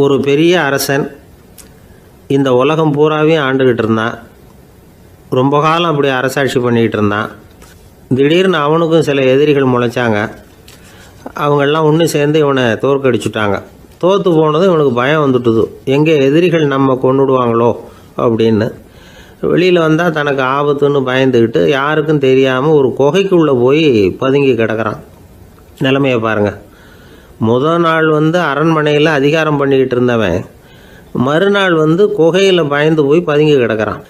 ஒரு பெரிய அரசன் இந்த உலகம் பூராவையும் ஆண்டுக்கிட்டு இருந்தான். ரொம்ப காலம் அப்படி அரசாட்சி பண்ணிக்கிட்டு இருந்தான். திடீர்னு அவனுக்கும் சில எதிரிகள் முளைச்சாங்க. அவங்கெல்லாம் ஒன்று சேர்ந்து இவனை தோற்கடிச்சுட்டாங்க. தோற்று போனதும் இவனுக்கு பயம் வந்துட்டுது, எங்கே எதிரிகள் நம்ம கொண்டுடுவாங்களோ அப்படின்னு. வெளியில் வந்தால் தனக்கு ஆபத்துன்னு பயந்துக்கிட்டு யாருக்கும் தெரியாமல் ஒரு குகைக்குள்ளே போய் பதுங்கி கிடக்கிறான். நிலைமையை பாருங்கள். முதல் நாள் அரண்மனையில் அதிகாரம் பண்ணிக்கிட்டு இருந்தவன் மறுநாள் குகையில் பயந்து போய் பதுங்கி கிடக்கிறான்.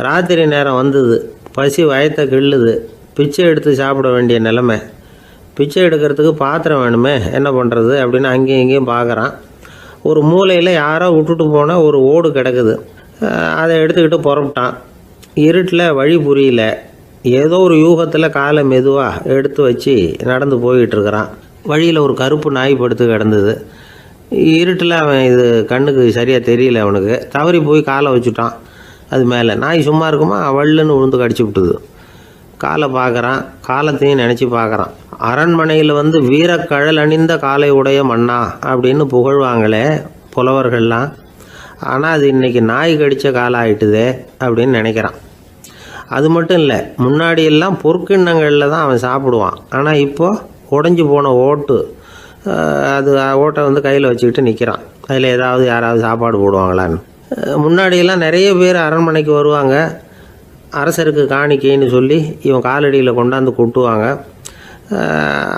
ராத்திரி நேரம் வந்தது, பசி வயத்தை கிள்ளுது, பிச்சை எடுத்து சாப்பிட வேண்டிய நிலைமை. பிச்சை எடுக்கிறதுக்கு பாத்திரம் வேணுமே, என்ன பண்ணுறது அப்படின்னு அங்கேயும் இங்கேயும் பார்க்குறான். ஒரு மூலையில் யாரோ விட்டுட்டு போன ஒரு ஓடு கிடக்குது. அதை எடுத்துக்கிட்டு புறப்பட்டான். இருட்டில் வழி புரியல. ஏதோ ஒரு யூகத்தில் காலை மெதுவாக எடுத்து வச்சு நடந்து போயிட்டுருக்கிறான். வழியில் ஒரு கருப்பு நாய் படுத்து கிடந்தது. இருட்டில் அவன் இது கண்ணுக்கு சரியாக தெரியல. அவனுக்கு தவறி போய் காலை வச்சுட்டான். அது மேலே நாய் சும்மா இருக்குமா, வள்ளுன்னு விழுந்து கடிச்சு விட்டுது. காலை பார்க்குறான், காலத்தையும் நினச்சி பார்க்குறான். அரண்மனையில் வீரக்கழல் அணிந்த காலை உடைய மன்னா அப்படின்னு புகழ்வாங்களே புலவர்கள்லாம். ஆனால் அது இன்றைக்கி நாய் கடித்த காலம் ஆகிட்டுதே அப்படின்னு நினைக்கிறான். அது மட்டும் இல்லை, முன்னாடியெல்லாம் பொற்கிண்ணங்களில் தான் அவன் சாப்பிடுவான். ஆனால் இப்போது உடஞ்சி போன ஓட்டு, அது ஓட்டை கையில் வச்சுக்கிட்டு நிற்கிறான். அதில் யாராவது சாப்பாடு போடுவாங்களான்னு. முன்னாடியெல்லாம் நிறைய பேர் அரண்மனைக்கு வருவாங்க. அரசருக்கு காணிக்கைன்னு சொல்லி இவன் காலடியில் கொண்டாந்து கொட்டுவாங்க.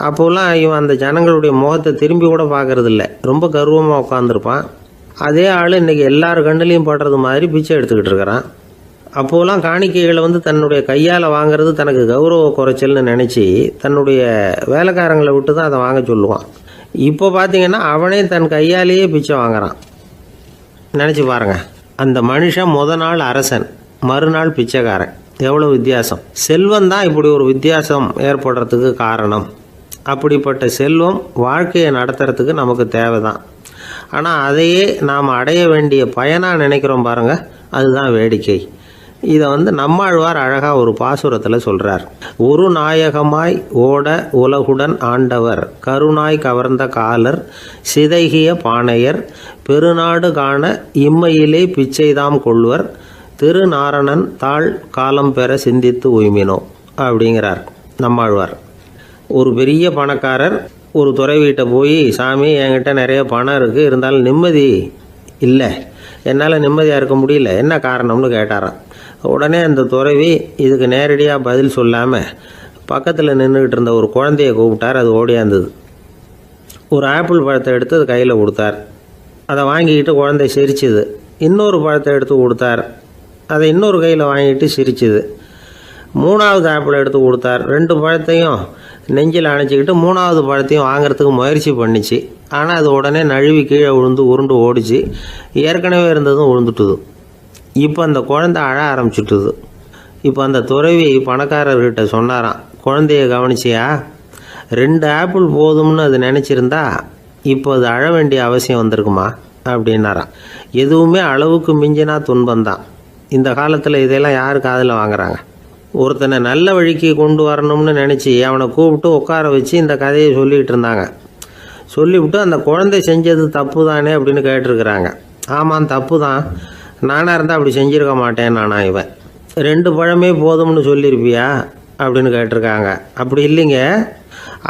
அப்போல்லாம் இவன் அந்த ஜனங்களுடைய முகத்தை திரும்பி கூட பார்க்கறதில்ல. ரொம்ப கர்வமாக உட்காந்துருப்பான். அதே ஆள் இன்றைக்கி எல்லார் கண்ணுலேயும் படுறது மாதிரி பிச்சை எடுத்துக்கிட்டு இருக்கிறான். அப்போலாம் காணிக்கைகளை தன்னுடைய கையால் வாங்கிறது தனக்கு கௌரவ குறைச்சல்னு நினச்சி தன்னுடைய வேலைக்காரங்களை விட்டு தான் அதை வாங்க சொல்லுவான். இப்போ பார்த்திங்கன்னா அவனே தன் கையாலேயே பிச்சை வாங்குறான். நினச்சி பாருங்கள். அந்த மனுஷன் முதல் நாள் அரசன், மறுநாள் பிச்சைக்காரன். எவ்வளோ வித்தியாசம். செல்வம் தான் இப்படி ஒரு வித்தியாசம் ஏற்படுறதுக்கு காரணம். அப்படிப்பட்ட செல்வம் வாழ்க்கையை நடத்துறதுக்கு நமக்கு தேவை தான். ஆனால் அதையே நாம் அடைய வேண்டிய பயனாக நினைக்கிறோம் பாருங்கள், அதுதான் வேடிக்கை. இதை நம்மாழ்வார் அழகாக ஒரு பாசுரத்தில் சொல்கிறார். ஒரு நாயகமாய் ஓட உலகுடன் ஆண்டவர், கருணாய் கவர்ந்த காலர், சிதைகிய பானையர், பெருநாடு காண இம்மையிலே பிச்சைதாம் கொள்வர், திருநாரணன் தாழ் காலம் பெற சிந்தித்து உய்மினோ அப்படிங்கிறார் நம்மாழ்வார். ஒரு பெரிய பணக்காரர் ஒரு துறவிகிட்ட போய், சாமி என்கிட்ட நிறைய பணம் இருக்குது, இருந்தாலும் நிம்மதி இல்லை, என்னால் நிம்மதியாக இருக்க முடியல, என்ன காரணம்னு கேட்டாராம். உடனே அந்த துறவி இதுக்கு நேரடியாக பதில் சொல்லாமல் பக்கத்தில் நின்றுக்கிட்டு இருந்த ஒரு குழந்தைய கூப்பிட்டார். அது ஓடியாந்தது. ஒரு ஆப்பிள் பழத்தை எடுத்து அது கையில் கொடுத்தார். அதை வாங்கிக்கிட்டு குழந்தை சிரிச்சுது. இன்னொரு பழத்தை எடுத்து கொடுத்தார். அதை இன்னொரு கையில் வாங்கிட்டு சிரிச்சுது. மூணாவது ஆப்பிள் எடுத்து கொடுத்தார். 2 பழத்தையும் நெஞ்சில் அணைச்சிக்கிட்டு 3ஆவது பழத்தையும் வாங்கிறதுக்கு முயற்சி பண்ணிச்சு. ஆனால் அது உடனே நழுவி கீழே விழுந்து உருண்டு ஓடிச்சு. ஏற்கனவே இருந்ததும் விழுந்துட்டுது. இப்போ அந்த குழந்தை அழ ஆரம்பிச்சுட்டுது. இப்போ அந்த துறவி பணக்காரர்கிட்ட சொன்னாராம், குழந்தைய கவனிச்சியா, 2 ஆப்பிள் போதும்னு அது நினச்சிருந்தா இப்போ அது அழ வேண்டிய அவசியம் வந்திருக்குமா அப்படின்னாராம். எதுவுமே அளவுக்கு மிஞ்சினா துன்பந்தான். இந்த காலத்தில் இதெல்லாம் யார் காதில் வாங்குறாங்க? ஒருத்தனை நல்ல வழிக்கு கொண்டு வரணும்னு நினச்சி அவனை கூப்பிட்டு உட்கார வச்சு இந்த கதையை சொல்லிகிட்டு இருந்தாங்க. சொல்லிவிட்டு அந்த குழந்தை செஞ்சது தப்பு தானே அப்படின்னு கேட்டிருக்கிறாங்க. ஆமாம், தப்பு தான், நானாக இருந்தால் அப்படி செஞ்சுருக்க மாட்டேன் நானா இவன். 2 பழமே போதும்னு சொல்லியிருப்பியா அப்படின்னு கேட்டிருக்காங்க. அப்படி இல்லைங்க,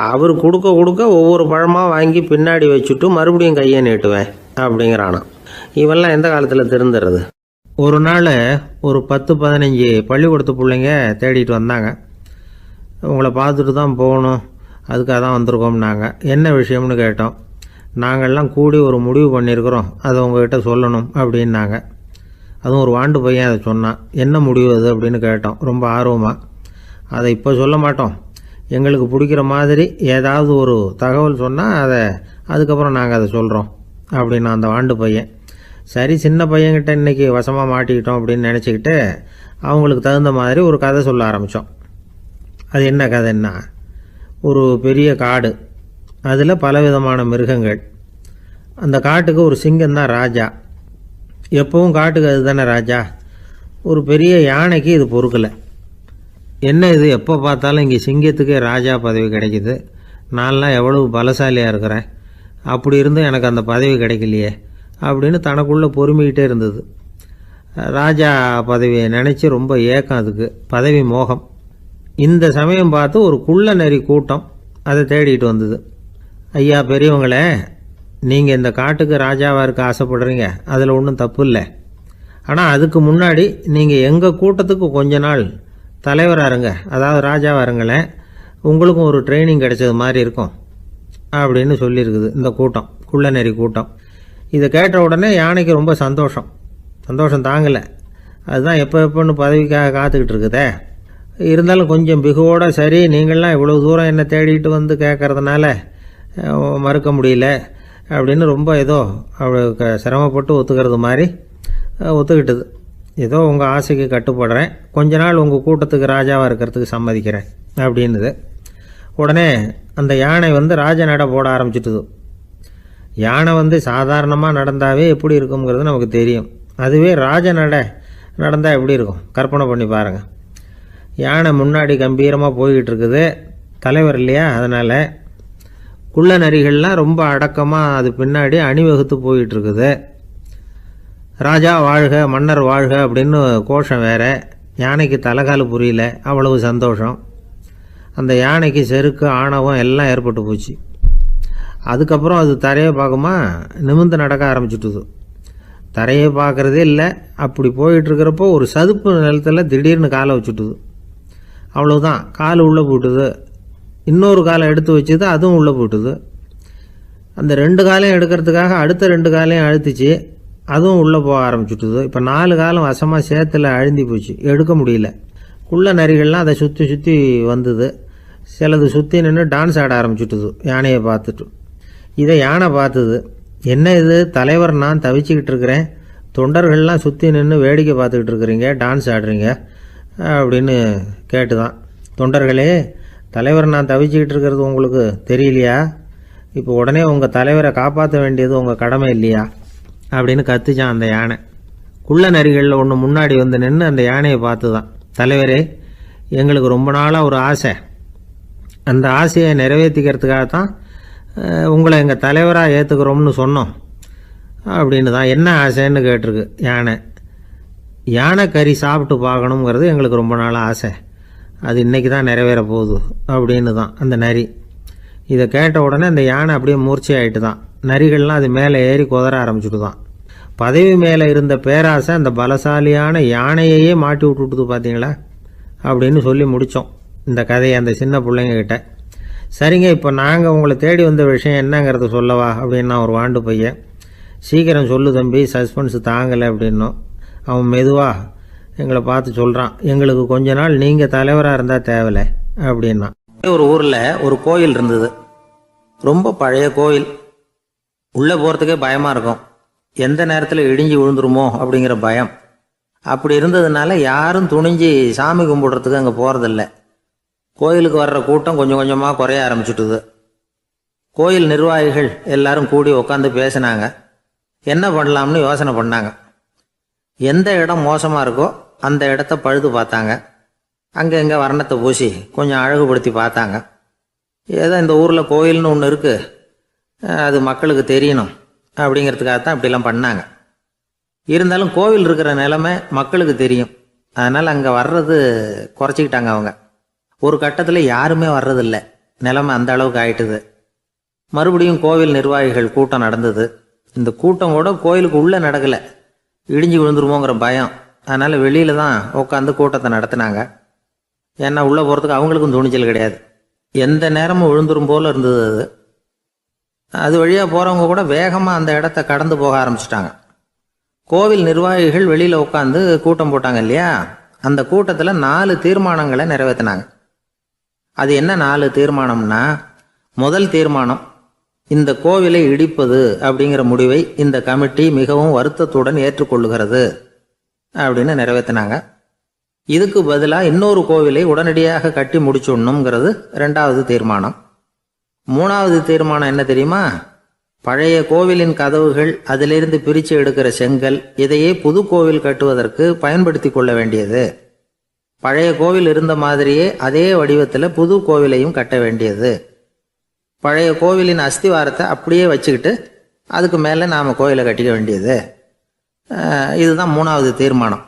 அவர் கொடுக்க கொடுக்க ஒவ்வொரு பழமாக வாங்கி பின்னாடி வச்சுட்டு மறுபடியும் கையை நீட்டுவேன் அப்படிங்கிறானா. இவெல்லாம் எந்த காலத்தில் திருந்துறது? ஒரு நாள் ஒரு 10-15 பள்ளிக்கூடத்து பிள்ளைங்க தேடிட்டு வந்தாங்க. உங்களை பார்த்துட்டு தான் போகணும், அதுக்காக தான் வந்திருக்கோம்னாங்க. என்ன விஷயம்னு கேட்டோம். நாங்கள்லாம் கூடி ஒரு முடிவு பண்ணியிருக்கிறோம், அதை உங்கள்கிட்ட சொல்லணும் அப்படின்னாங்க. அதுவும் ஒரு வாண்டு பையன் அதை சொன்னான். என்ன முடிவு அது அப்படின்னு கேட்டோம் ரொம்ப ஆர்வமாக. அதை இப்போ சொல்ல மாட்டோம், எங்களுக்கு பிடிக்கிற மாதிரி ஏதாவது ஒரு தகவல் சொன்னால் அதுக்கப்புறம் நாங்கள் அதை சொல்கிறோம் அப்படின்னா அந்த வாண்டு பையன். சரி, சின்ன பையன்கிட்ட இன்றைக்கி வசமாக மாட்டிக்கிட்டோம் அப்படின்னு நினச்சிக்கிட்டு அவங்களுக்கு தகுந்த மாதிரி ஒரு கதை சொல்ல ஆரம்பித்தோம். அது என்ன கதைன்னா, ஒரு பெரிய காடு, அதில் பலவிதமான மிருகங்கள். அந்த காட்டுக்கு ஒரு சிங்கம் தான் ராஜா. எப்பவும் காட்டுக்கு அது தானே ராஜா. ஒரு பெரிய யானைக்கு இது பொறுக்கலை. என்ன இது, எப்போ பார்த்தாலும் இங்கே சிங்கத்துக்கே ராஜா பதவி கிடைக்கிது, நான்லாம் எவ்வளவு பலசாலியாக இருக்கிறேன், அப்படி இருந்தும் எனக்கு அந்த பதவி கிடைக்கலையே அப்படின்னு தனக்குள்ளே பொறுமிக்கிட்டே இருந்தது. ராஜா பதவியை நினச்சி ரொம்ப ஏக்கம், அதுக்கு பதவி மோகம். இந்த சமயம் பார்த்து ஒரு குள்ள நரி கூட்டம் அதை தேடிட்டு வந்தது. ஐயா பெரியவங்களே, நீங்கள் இந்த காட்டுக்கு ராஜாவாக இருக்க ஆசைப்படுறீங்க, அதில் ஒன்றும் தப்பு இல்லை. ஆனால் அதுக்கு முன்னாடி நீங்கள் எங்கள் கூட்டத்துக்கு கொஞ்ச நாள் தலைவராக இருங்க, அதாவது ராஜாவாக இருங்களேன், உங்களுக்கும் ஒரு ட்ரைனிங் கிடைச்சது மாதிரி இருக்கும் அப்படின்னு சொல்லியிருக்குது இந்த கூட்டம், குள்ள நரி கூட்டம். இதை கேட்ட உடனே யானைக்கு ரொம்ப சந்தோஷம் தாங்கலை. அதுதான் எப்போன்னு பதவிக்காக காத்துக்கிட்டு இருக்குதே. இருந்தாலும் கொஞ்சம் பிகுவோட, சரி நீங்கள்லாம் இவ்வளோ தூரம் என்னை தேடிட்டு வந்து கேட்கறதுனால மறுக்க முடியல அப்படின்னு ரொம்ப ஏதோ அவளுக்கு சிரமப்பட்டு ஒத்துக்கிறது மாதிரி ஒத்துக்கிட்டது. ஏதோ உங்கள் ஆசைக்கு கட்டுப்படுறேன், கொஞ்ச நாள் உங்கள் கூட்டத்துக்கு ராஜாவாக இருக்கிறதுக்கு சம்மதிக்கிறேன் அப்படின்னுது. உடனே அந்த யானை ராஜ நட போட ஆரம்பிச்சிட்டுது. யானை சாதாரணமாக நடந்தாவே எப்படி இருக்குங்கிறது நமக்கு தெரியும். அதுவே ராஜ நடந்தால் எப்படி இருக்கும் கற்பனை பண்ணி பாருங்கள். யானை முன்னாடி கம்பீரமாக போய்கிட்டு இருக்குது, தலைவர் இல்லையா, அதனால் குள்ள நரிகள்லாம் ரொம்ப அடக்கமாக அது பின்னாடி அணிவகுத்து போயிட்டு இருக்குது. ராஜா வாழ்க, மன்னர் வாழ்க அப்படின்னு கோஷம் வேற. யானைக்கு தலைகால் புரியல, அவ்வளவு சந்தோஷம். அந்த யானைக்கு செருக்கு, ஆணவம் எல்லாம் ஏற்பட்டு போச்சு. அதுக்கப்புறம் அது தரையை பார்க்குமா, நிமிர்ந்து நடக்க ஆரம்பிச்சுட்டுது. தரையை பார்க்குறதே இல்லை. அப்படி போயிட்டுருக்கிறப்போ ஒரு சதுப்பு நிலத்தில் திடீர்னு காலை வச்சுட்டுது. அவ்வளோதான், கால் உள்ளே போட்டுது. இன்னொரு காலை எடுத்து வச்சுது, அதுவும் உள்ளே போட்டுது. அந்த 2 காலையும் எடுக்கிறதுக்காக அடுத்த 2 காலையும் அழுத்திச்சு, அதுவும் உள்ளே போக ஆரம்பிச்சுட்டுது. இப்போ 4 காலம் வசமாக சேத்துல அழுந்தி போச்சு, எடுக்க முடியல. குள்ள நரிகள்லாம் அதை சுற்றி வந்தது. சிலது சுற்றி நின்று டான்ஸ் ஆட ஆரம்பிச்சுட்டுது யானையை பார்த்துட்டு. இதை யானை பார்த்தது. என்ன இது, தலைவர் நான் தவிச்சிக்கிட்டு இருக்கிறேன், தொண்டர்கள்லாம் சுற்றி நின்று வேடிக்கை பார்த்துக்கிட்டு இருக்கிறீங்க, டான்ஸ் ஆடுறீங்க அப்படின்னு கேட்டுதான். தொண்டர்களே, தலைவர் நான் தவிச்சிக்கிட்டு இருக்கிறது உங்களுக்கு தெரியலையா? இப்போ உடனே உங்கள் தலைவரை காப்பாற்ற வேண்டியது உங்கள் கடமை இல்லையா அப்படின்னு கத்துச்சான் அந்த யானை. குள்ள நரிகளில் ஒன்று முன்னாடி நின்று அந்த யானையை பார்த்து தான், தலைவரே எங்களுக்கு ரொம்ப நாளாக ஒரு ஆசை, அந்த ஆசையை நிறைவேற்றிக்கிறதுக்காகத்தான் உங்களை எங்கள் தலைவராக ஏற்றுக்கிறோம்னு சொன்னோம் அப்படின்னு தான். என்ன ஆசைன்னு கேட்டிருக்கு யானை. யானை கறி சாப்பிட்டு பார்க்கணுங்கிறது எங்களுக்கு ரொம்ப நாளாக ஆசை, அது இன்றைக்கி தான் நிறைவேற போகுது அப்படின்னு தான் அந்த நரி. இதை கேட்ட உடனே அந்த யானை அப்படியே மூர்ச்சி ஆகிட்டு தான். நரிகள்லாம் அது மேலே ஏறி குதற ஆரம்பிச்சுட்டு தான். பதவி மேலே இருந்த பேராசை அந்த பலசாலியான யானையையே மாட்டி விட்டுட்டுது பார்த்தீங்களா அப்படின்னு சொல்லி முடித்தோம் இந்த கதையை அந்த சின்ன பிள்ளைங்கக்கிட்ட. சரிங்க, இப்போ நாங்கள் உங்களை தேடி வந்த விஷயம் என்னங்கிறத சொல்லவா அப்படின்னா ஒரு வாண்டு பையன். சீக்கிரம் சொல்லு தம்பி, சஸ்பென்ஸ் தாங்கலை அப்படின்னோம். அவன் மெதுவாக எங்களை பார்த்து சொல்கிறான், எங்களுக்கு கொஞ்ச நாள் நீங்கள் தலைவராக இருந்தால் தேவலை அப்படின்னா. ஒரு ஊரில் ஒரு கோயில் இருந்தது, ரொம்ப பழைய கோயில். உள்ளே போகிறதுக்கே பயமாக இருக்கும், எந்த நேரத்தில் இடிஞ்சு விழுந்துருமோ அப்படிங்கிற பயம். அப்படி இருந்ததுனால யாரும் துணிஞ்சு சாமி கும்பிடுறதுக்கு அங்கே போகிறதில்ல. கோயிலுக்கு வர்ற கூட்டம் கொஞ்சம் கொஞ்சமாக குறைய ஆரம்பிச்சுட்டுது. கோயில் நிர்வாகிகள் எல்லாரும் கூடி உட்காந்து பேசினாங்க. என்ன பண்ணலாம்னு யோசனை பண்ணாங்க. எந்த இடம் மோசமாக இருக்கோ அந்த இடத்த பழுது பார்த்தாங்க. அங்கே எங்கே வர்ணத்தை பூசி கொஞ்சம் அழகுபடுத்தி பார்த்தாங்க. ஏதோ இந்த ஊரில் கோயில்னு ஒன்று இருக்குது, அது மக்களுக்கு தெரியணும் அப்படிங்கிறதுக்காகத்தான் இப்படிலாம் பண்ணாங்க. இருந்தாலும் கோவில் இருக்கிற நிலைமை மக்களுக்கு தெரியும், அதனால் அங்கே வர்றது குறைச்சிக்கிட்டாங்க அவங்க. ஒரு கட்டத்தில் யாருமே வர்றதில்லை, நிலைமை அந்த அளவுக்கு ஆயிட்டுது. மறுபடியும் கோவில் நிர்வாகிகள் கூட்டம் நடந்தது. இந்த கூட்டம் கூட கோயிலுக்கு உள்ளே நடக்கலை, இடிஞ்சு விழுந்துருமோங்கிற பயம். அதனால் வெளியில் தான் உட்காந்து கூட்டத்தை நடத்தினாங்க. ஏன்னா உள்ளே போகிறதுக்கு அவங்களுக்கும் துணிச்சல் கிடையாது, எந்த நேரமும் விழுந்துரும் போல் இருந்தது அது. அது வழியாக போகிறவங்க கூட வேகமாக அந்த இடத்த கடந்து போக ஆரம்பிச்சிட்டாங்க. கோவில் நிர்வாகிகள் வெளியில் உட்காந்து கூட்டம் போட்டாங்க இல்லையா, அந்த கூட்டத்தில் 4 தீர்மானங்களை நிறைவேற்றினாங்க. அது என்ன 4 தீர்மானம்னா, முதல் தீர்மானம், இந்த கோவிலை இடிப்பது அப்படிங்கிற முடிவை இந்த கமிட்டி மிகவும் வருத்தத்துடன் ஏற்றுக்கொள்ளுகிறது அப்படின்னு நிறைவேற்றினாங்க. இதுக்கு பதிலாக இன்னொரு கோவிலை உடனடியாக கட்டி முடிச்சுடணுங்கிறது 2வது தீர்மானம். 3வது தீர்மானம் என்ன தெரியுமா, பழைய கோவிலின் கதவுகள், அதிலிருந்து பிரித்து எடுக்கிற செங்கல், இதையே புது கோவில் கட்டுவதற்கு பயன்படுத்தி கொள்ள வேண்டியது. பழைய கோவில் இருந்த மாதிரியே அதே வடிவத்தில் புது கோவிலையும் கட்ட வேண்டியது. பழைய கோவிலின் அஸ்திவாரத்தை அப்படியே வச்சுக்கிட்டு அதுக்கு மேலே நாம் கோயிலை கட்டிக்க வேண்டியது. இதுதான் 3வது தீர்மானம்.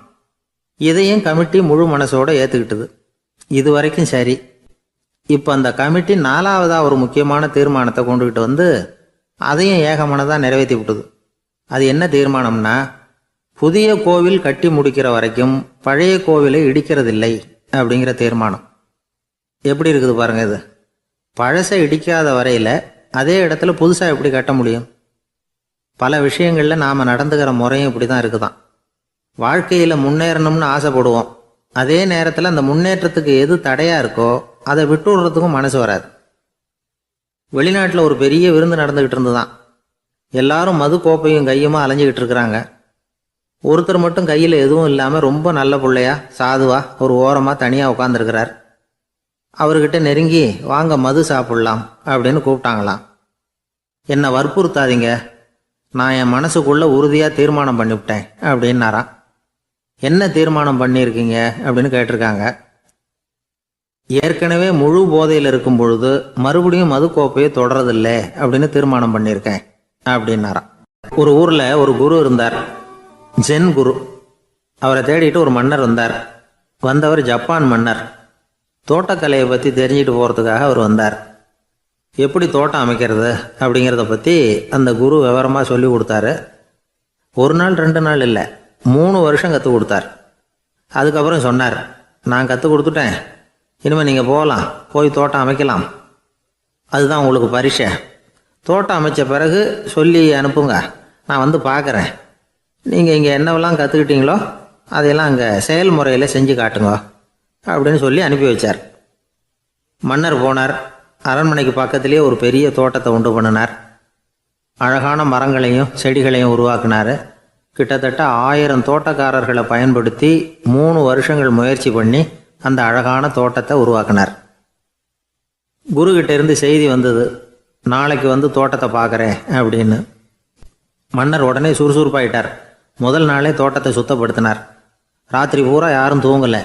இதையும் கமிட்டி முழு மனசோடு ஏற்றுக்கிட்டது. இது வரைக்கும் சரி. இப்போ அந்த கமிட்டி 4வதாக ஒரு முக்கியமான தீர்மானத்தை கொண்டுக்கிட்டு வந்து அதையும் ஏகமனதாக நிறைவேற்றி விட்டது. அது என்ன தீர்மானம்னா, புதிய கோவில் கட்டி முடிக்கிற வரைக்கும் பழைய கோவிலை இடிக்கிறதில்லை அப்படிங்கிற தீர்மானம். எப்படி இருக்குது பாருங்கள் இது. பழசை இடிக்காத வரையில் அதே இடத்துல புதுசாக எப்படி கட்ட முடியும்? பல விஷயங்களில் நாம் நடந்துக்கிற முறையும் இப்படி தான் இருக்குதான். வாழ்க்கையில் முன்னேறணும்னு ஆசைப்படுவோம். அதே நேரத்தில் அந்த முன்னேற்றத்துக்கு எது தடையாக இருக்கோ அதை விட்டு விடுறதுக்கும் மனசு வராது. வெளிநாட்டில் ஒரு பெரிய விருந்து நடந்துக்கிட்டு இருந்துதான். எல்லாரும் மது கோப்பையும் கையுமா அலைஞ்சிக்கிட்டு இருக்கிறாங்க. ஒருத்தர் மட்டும் கையில் எதுவும் இல்லாமல் ரொம்ப நல்ல பிள்ளையா சாதுவா ஒரு ஓரமாக தனியாக உட்காந்துருக்கிறார். அவர்கிட்ட நெருங்கி வாங்க மது சாப்பிட்லாம் அப்படின்னு கூப்பிட்டாங்களாம். என்னை வற்புறுத்தாதீங்க, நான் என் மனசுக்குள்ளே உறுதியாக தீர்மானம் பண்ணிவிட்டேன் அப்படின்னாராம். என்ன தீர்மானம் பண்ணியிருக்கீங்க அப்படின்னு கேட்டிருக்காங்க. ஏற்கனவே முழு போதையில் இருக்கும் பொழுது மறுபடியும் மது கோப்பையை தொடரதில்லை அப்படின்னு தீர்மானம் பண்ணியிருக்கேன் அப்படின்னாராம். ஒரு ஊரில் ஒரு குரு இருந்தார், ஜென் குரு. அவரை தேடிட்டு ஒரு மன்னர் வந்தார். வந்தவர் ஜப்பான் மன்னர். தோட்டக்கலையை பற்றி தெரிஞ்சுட்டு போகிறதுக்காக அவர் வந்தார். எப்படி தோட்டம் அமைக்கிறது அப்படிங்கிறத பற்றி அந்த குரு விவரமாக சொல்லி கொடுத்தாரு. 1 நாள் 2 நாள் இல்லை, 3 வருஷம் கற்றுக் கொடுத்தார். அதுக்கப்புறம் சொன்னார், நான் கற்றுக் கொடுத்துட்டேன், இனிமேல் நீங்கள் போகலாம், போய் தோட்டம் அமைக்கலாம். அதுதான் உங்களுக்கு பரிசை. தோட்டம் அமைச்ச பிறகு சொல்லி அனுப்புங்க, நான் வந்து பார்க்குறேன். நீங்கள் இங்கே என்னவெல்லாம் கற்றுக்கிட்டீங்களோ அதையெல்லாம் அங்கே செயல்முறையில் செஞ்சு காட்டுங்க அப்படின்னு சொல்லி அனுப்பி வச்சார். மன்னர் போனார். அரண்மனைக்கு பக்கத்திலே ஒரு பெரிய தோட்டத்தை உண்டு பண்ணினார். அழகான மரங்களையும் செடிகளையும் உருவாக்கினார். கிட்டத்தட்ட 1000 தோட்டக்காரர்களை பயன்படுத்தி 3 வருஷங்கள் முயற்சி பண்ணி அந்த அழகான தோட்டத்தை உருவாக்கினார். குருக்கிட்ட இருந்து செய்தி வந்தது, நாளைக்கு வந்து தோட்டத்தை பார்க்குறேன் அப்படின்னு. மன்னர் உடனே சுறுசுறுப்பாயிட்டார். முதல் நாளே தோட்டத்தை சுத்தப்படுத்தினார். ராத்திரி பூரா யாரும் தூங்கலை.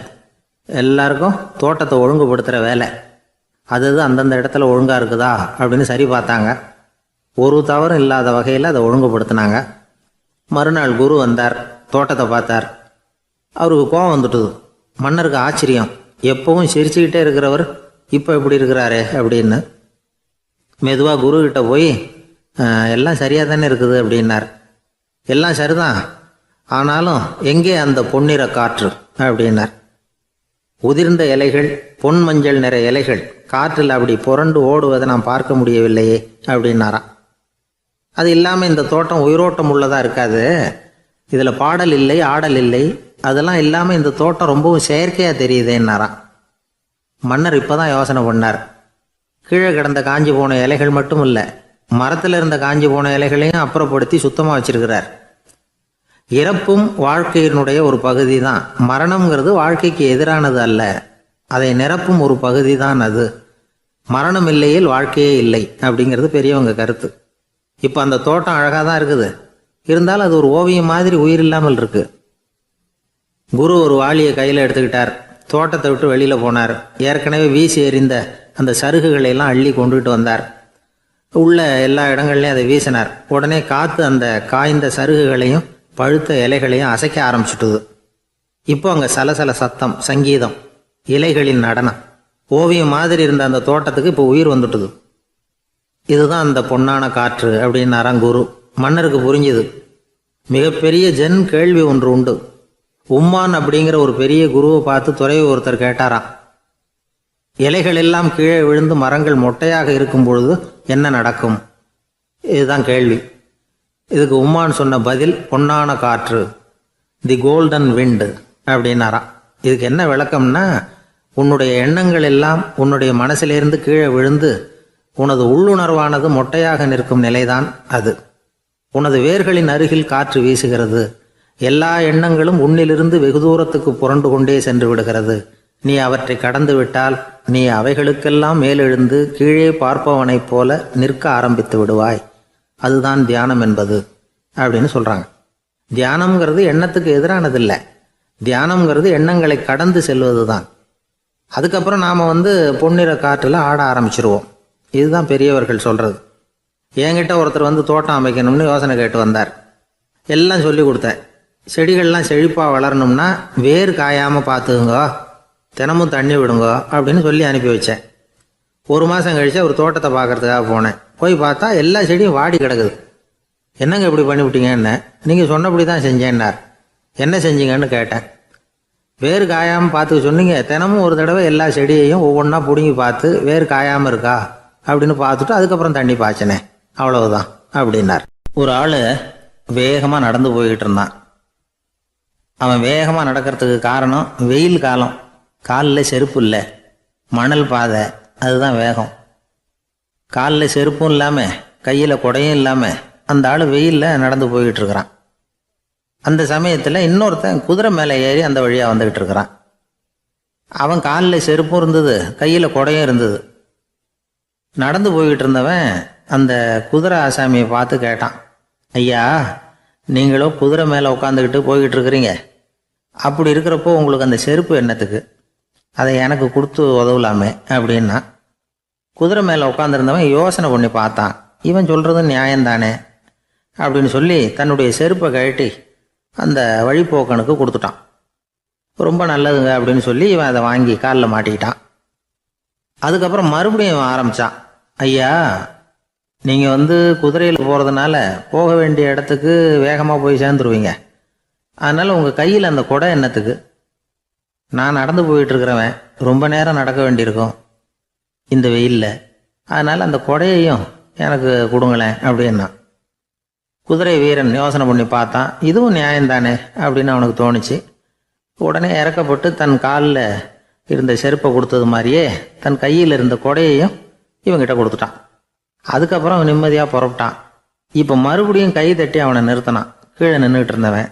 எல்லாருக்கும் தோட்டத்தை ஒழுங்குபடுத்துகிற வேலை. அது அந்தந்த இடத்துல ஒழுங்காக இருக்குதா அப்படின்னு சரி பார்த்தாங்க. ஒரு தவறும் இல்லாத வகையில் அதை ஒழுங்குபடுத்தினாங்க. மறுநாள் குரு வந்தார், தோட்டத்தை பார்த்தார். அவருக்கு கோபம் வந்துட்டுது. மன்னருக்கு ஆச்சரியம், எப்பவும் சிரிச்சுக்கிட்டே இருக்கிறவர் இப்போ எப்படி இருக்கிறாரே அப்படின்னு. மெதுவாக குருக்கிட்ட போய் எல்லாம் சரியாக தானே இருக்குது அப்படின்னார். எல்லாம் சரிதான், ஆனாலும் எங்கே அந்த பொன்னிற காற்று அப்படின்னார். உதிர்ந்த இலைகள், பொன் மஞ்சள் நிற இலைகள் காற்றில் அப்படி புரண்டு ஓடுவதை நான் பார்க்க முடியவில்லையே அப்படின்னாராம். அது இல்லாமல் இந்த தோட்டம் உயிரோட்டம் உள்ளதாக இருக்காது. இதில் பாடல் இல்லை, ஆடல் இல்லை, அதெல்லாம் இல்லாமல் இந்த தோட்டம் ரொம்பவும் செயற்கையாக தெரியுதேன்னாராம். மன்னர் இப்போ தான் யோசனை பண்ணார். கீழே கிடந்த காஞ்சி போன இலைகள் மட்டும் இல்லை, மரத்தில் இருந்த காஞ்சி போன இலைகளையும் அப்புறப்படுத்தி சுத்தமாக வச்சிருக்கிறார். இறப்பும் வாழ்க்கையினுடைய ஒரு பகுதி தான். மரணம்ங்கிறது வாழ்க்கைக்கு எதிரானது அல்ல, அதை நிரப்பும் ஒரு பகுதி தான் அது. மரணம் இல்லையில் வாழ்க்கையே இல்லை அப்படிங்கிறது பெரியவங்க கருத்து. இப்போ அந்த தோட்டம் அழகாக தான் இருக்குது, இருந்தாலும் அது ஒரு ஓவியம் மாதிரி உயிர் இல்லாமல் இருக்கு. குரு ஒரு வாளியை கையில் எடுத்துக்கிட்டார். தோட்டத்தை விட்டு வெளியில் போனார். ஏற்கனவே வீசி எறிந்த அந்த சருகுகளை எல்லாம் அள்ளி கொண்டுகிட்டு வந்தார். உள்ள எல்லா இடங்கள்லையும் அதை வீசினார். உடனே காற்று அந்த காய்ந்த சருகுகளையும் பழுத்த இலைகளையும் அசைக்க ஆரம்பிச்சுட்டுது. இப்போ அங்கே சலசல சத்தம், சங்கீதம், இலைகளின் நடனம், ஓவியம் மாதிரி இருந்த அந்த தோட்டத்துக்கு இப்போ உயிர் வந்துட்டுது. இதுதான் அந்த பொன்னான காற்று அப்படின்னாராம் குரு. மன்னருக்கு புரிஞ்சுது. மிகப்பெரிய ஜென் கேள்வி ஒன்று உண்டு. உம்மான் அப்படிங்கிற ஒரு பெரிய குருவை பார்த்து துறவி ஒருத்தர் கேட்டாராம், இலைகள் எல்லாம் கீழே விழுந்து மரங்கள் மொட்டையாக இருக்கும் பொழுது என்ன நடக்கும்? இதுதான் கேள்வி. இதுக்கு உம்மான் சொன்ன பதில் பொன்னான காற்று, தி கோல்டன் விண்டு அப்படின்னாராம். இதுக்கு என்ன விளக்கம்னா, உன்னுடைய எண்ணங்கள் எல்லாம் உன்னுடைய மனசிலிருந்து கீழே விழுந்து உனது உள்ளுணர்வானது மொட்டையாக நிற்கும் நிலைதான் அது. உனது வேர்களின் அருகில் காற்று வீசுகிறது. எல்லா எண்ணங்களும் உன்னிலிருந்து வெகு தூரத்துக்கு புரண்டு கொண்டே சென்று விடுகிறது. நீ அவற்றை கடந்து விட்டால் நீ அவைகளுக்கெல்லாம் மேலெழுந்து கீழே பார்ப்பவனைப் போல நிற்க ஆரம்பித்து விடுவாய். அதுதான் தியானம் என்பது அப்படின்னு சொல்கிறாங்க. தியானம்ங்கிறது எண்ணத்துக்கு எதிரானதில்லை. தியானம்ங்கிறது எண்ணங்களை கடந்து செல்வது தான். அதுக்கப்புறம் நாம் பொன்னிற காற்றில் ஆட ஆரம்பிச்சிருவோம். இதுதான் பெரியவர்கள் சொல்கிறது. என்கிட்ட ஒருத்தர் வந்து தோட்டம் அமைக்கணும்னு யோசனை கேட்டு வந்தார். எல்லாம் சொல்லி கொடுத்தேன். செடிகள்லாம் செழிப்பாக வளரணும்னா வேர் காயாமல் பார்த்துக்குங்க, தினமும் தண்ணி விடுங்க அப்படின்னு சொல்லி அனுப்பி வச்சேன். 1 மாதம் கழிச்சு அவர் தோட்டத்தை பார்க்கறதுக்காக போனேன். போய் பார்த்தா எல்லா செடியும் வாடி கிடக்குது. என்னங்க இப்படி பண்ணிவிட்டீங்கன்னு. நீங்கள் சொன்னபடி தான் செஞ்சேன்னார். என்ன செஞ்சீங்கன்னு கேட்டேன். வேர் காயாமல் பார்த்துக்க சொன்னீங்க, தினமும் ஒரு தடவை எல்லா செடியையும் ஒவ்வொன்றா பிடுங்கி பார்த்து வேர் காயாமல் இருக்கா அப்படின்னு பார்த்துட்டு அதுக்கப்புறம் தண்ணி பாய்ச்சினேன், அவ்வளவுதான் அப்படின்னார். ஒரு ஆள் வேகமாக நடந்து போய்கிட்டு இருந்தான். அவன் வேகமாக நடக்கிறதுக்கு காரணம் வெயில் காலம், காலில் செருப்பு இல்லை, மணல் பாதை, அதுதான் வேகம். காலில் செருப்பும் இல்லாமல் கையில் குடையும் இல்லாமல் அந்த ஆள் வெயிலில் நடந்து போய்கிட்டு இருக்கிறான். அந்த சமயத்தில் இன்னொருத்தன் குதிரை மேலே ஏறி அந்த வழியாக வந்துக்கிட்டு இருக்கிறான். அவன் காலில் செருப்பும் இருந்தது, கையில் குடையும் இருந்தது. நடந்து போய்கிட்டு இருந்தவன் அந்த குதிரை ஆசாமியை பார்த்து கேட்டான், ஐயா, நீங்களும் குதிரை மேலே உட்காந்துக்கிட்டு போய்கிட்டு இருக்கிறீங்க, அப்படி இருக்கிறப்போ உங்களுக்கு அந்த செருப்பு என்னத்துக்கு, அதை எனக்கு கொடுத்து உதவலாமே அப்படின்னா. குதிரை மேலே உட்காந்துருந்தவன் யோசனை பண்ணி பார்த்தான். இவன் சொல்கிறது நியாயம்தானே அப்படின்னு சொல்லி தன்னுடைய செருப்பை கழட்டி அந்த வழிப்போக்கனுக்கு கொடுத்துட்டான். ரொம்ப நல்லதுங்க அப்படின்னு சொல்லி இவன் அதை வாங்கி காலில் மாட்டிக்கிட்டான். அதுக்கப்புறம் மறுபடியும் இவன் ஆரம்பித்தான், ஐயா, நீங்கள் குதிரையில் போகிறதுனால போக வேண்டிய இடத்துக்கு வேகமாக போய் சேர்ந்துருவீங்க, அதனால் உங்கள் கையில் அந்த குடை என்னத்துக்கு, நான் நடந்து போயிட்டுருக்கிறவன் ரொம்ப நேரம் நடக்க வேண்டியிருக்கும் இந்த வெயிலில், அதனால் அந்த குடையையும் எனக்கு கொடுங்களேன் அப்படின்னா. குதிரை வீரன் யோசனை பண்ணி பார்த்தான், இதுவும் நியாயம்தானே அப்படின்னு அவனுக்கு தோணுச்சு. உடனே இறக்கப்பட்டு தன் காலில் இருந்த செருப்பை கொடுத்தது மாதிரியே தன் கையில் இருந்த குடையையும் இவங்கிட்ட கொடுத்துட்டான். அதுக்கப்புறம் அவன் நிம்மதியாக புறப்பட்டான். இப்போ மறுபடியும் கை தட்டி அவனை நிறுத்தினான். கீழே நின்றுக்கிட்டு இருந்தவன்,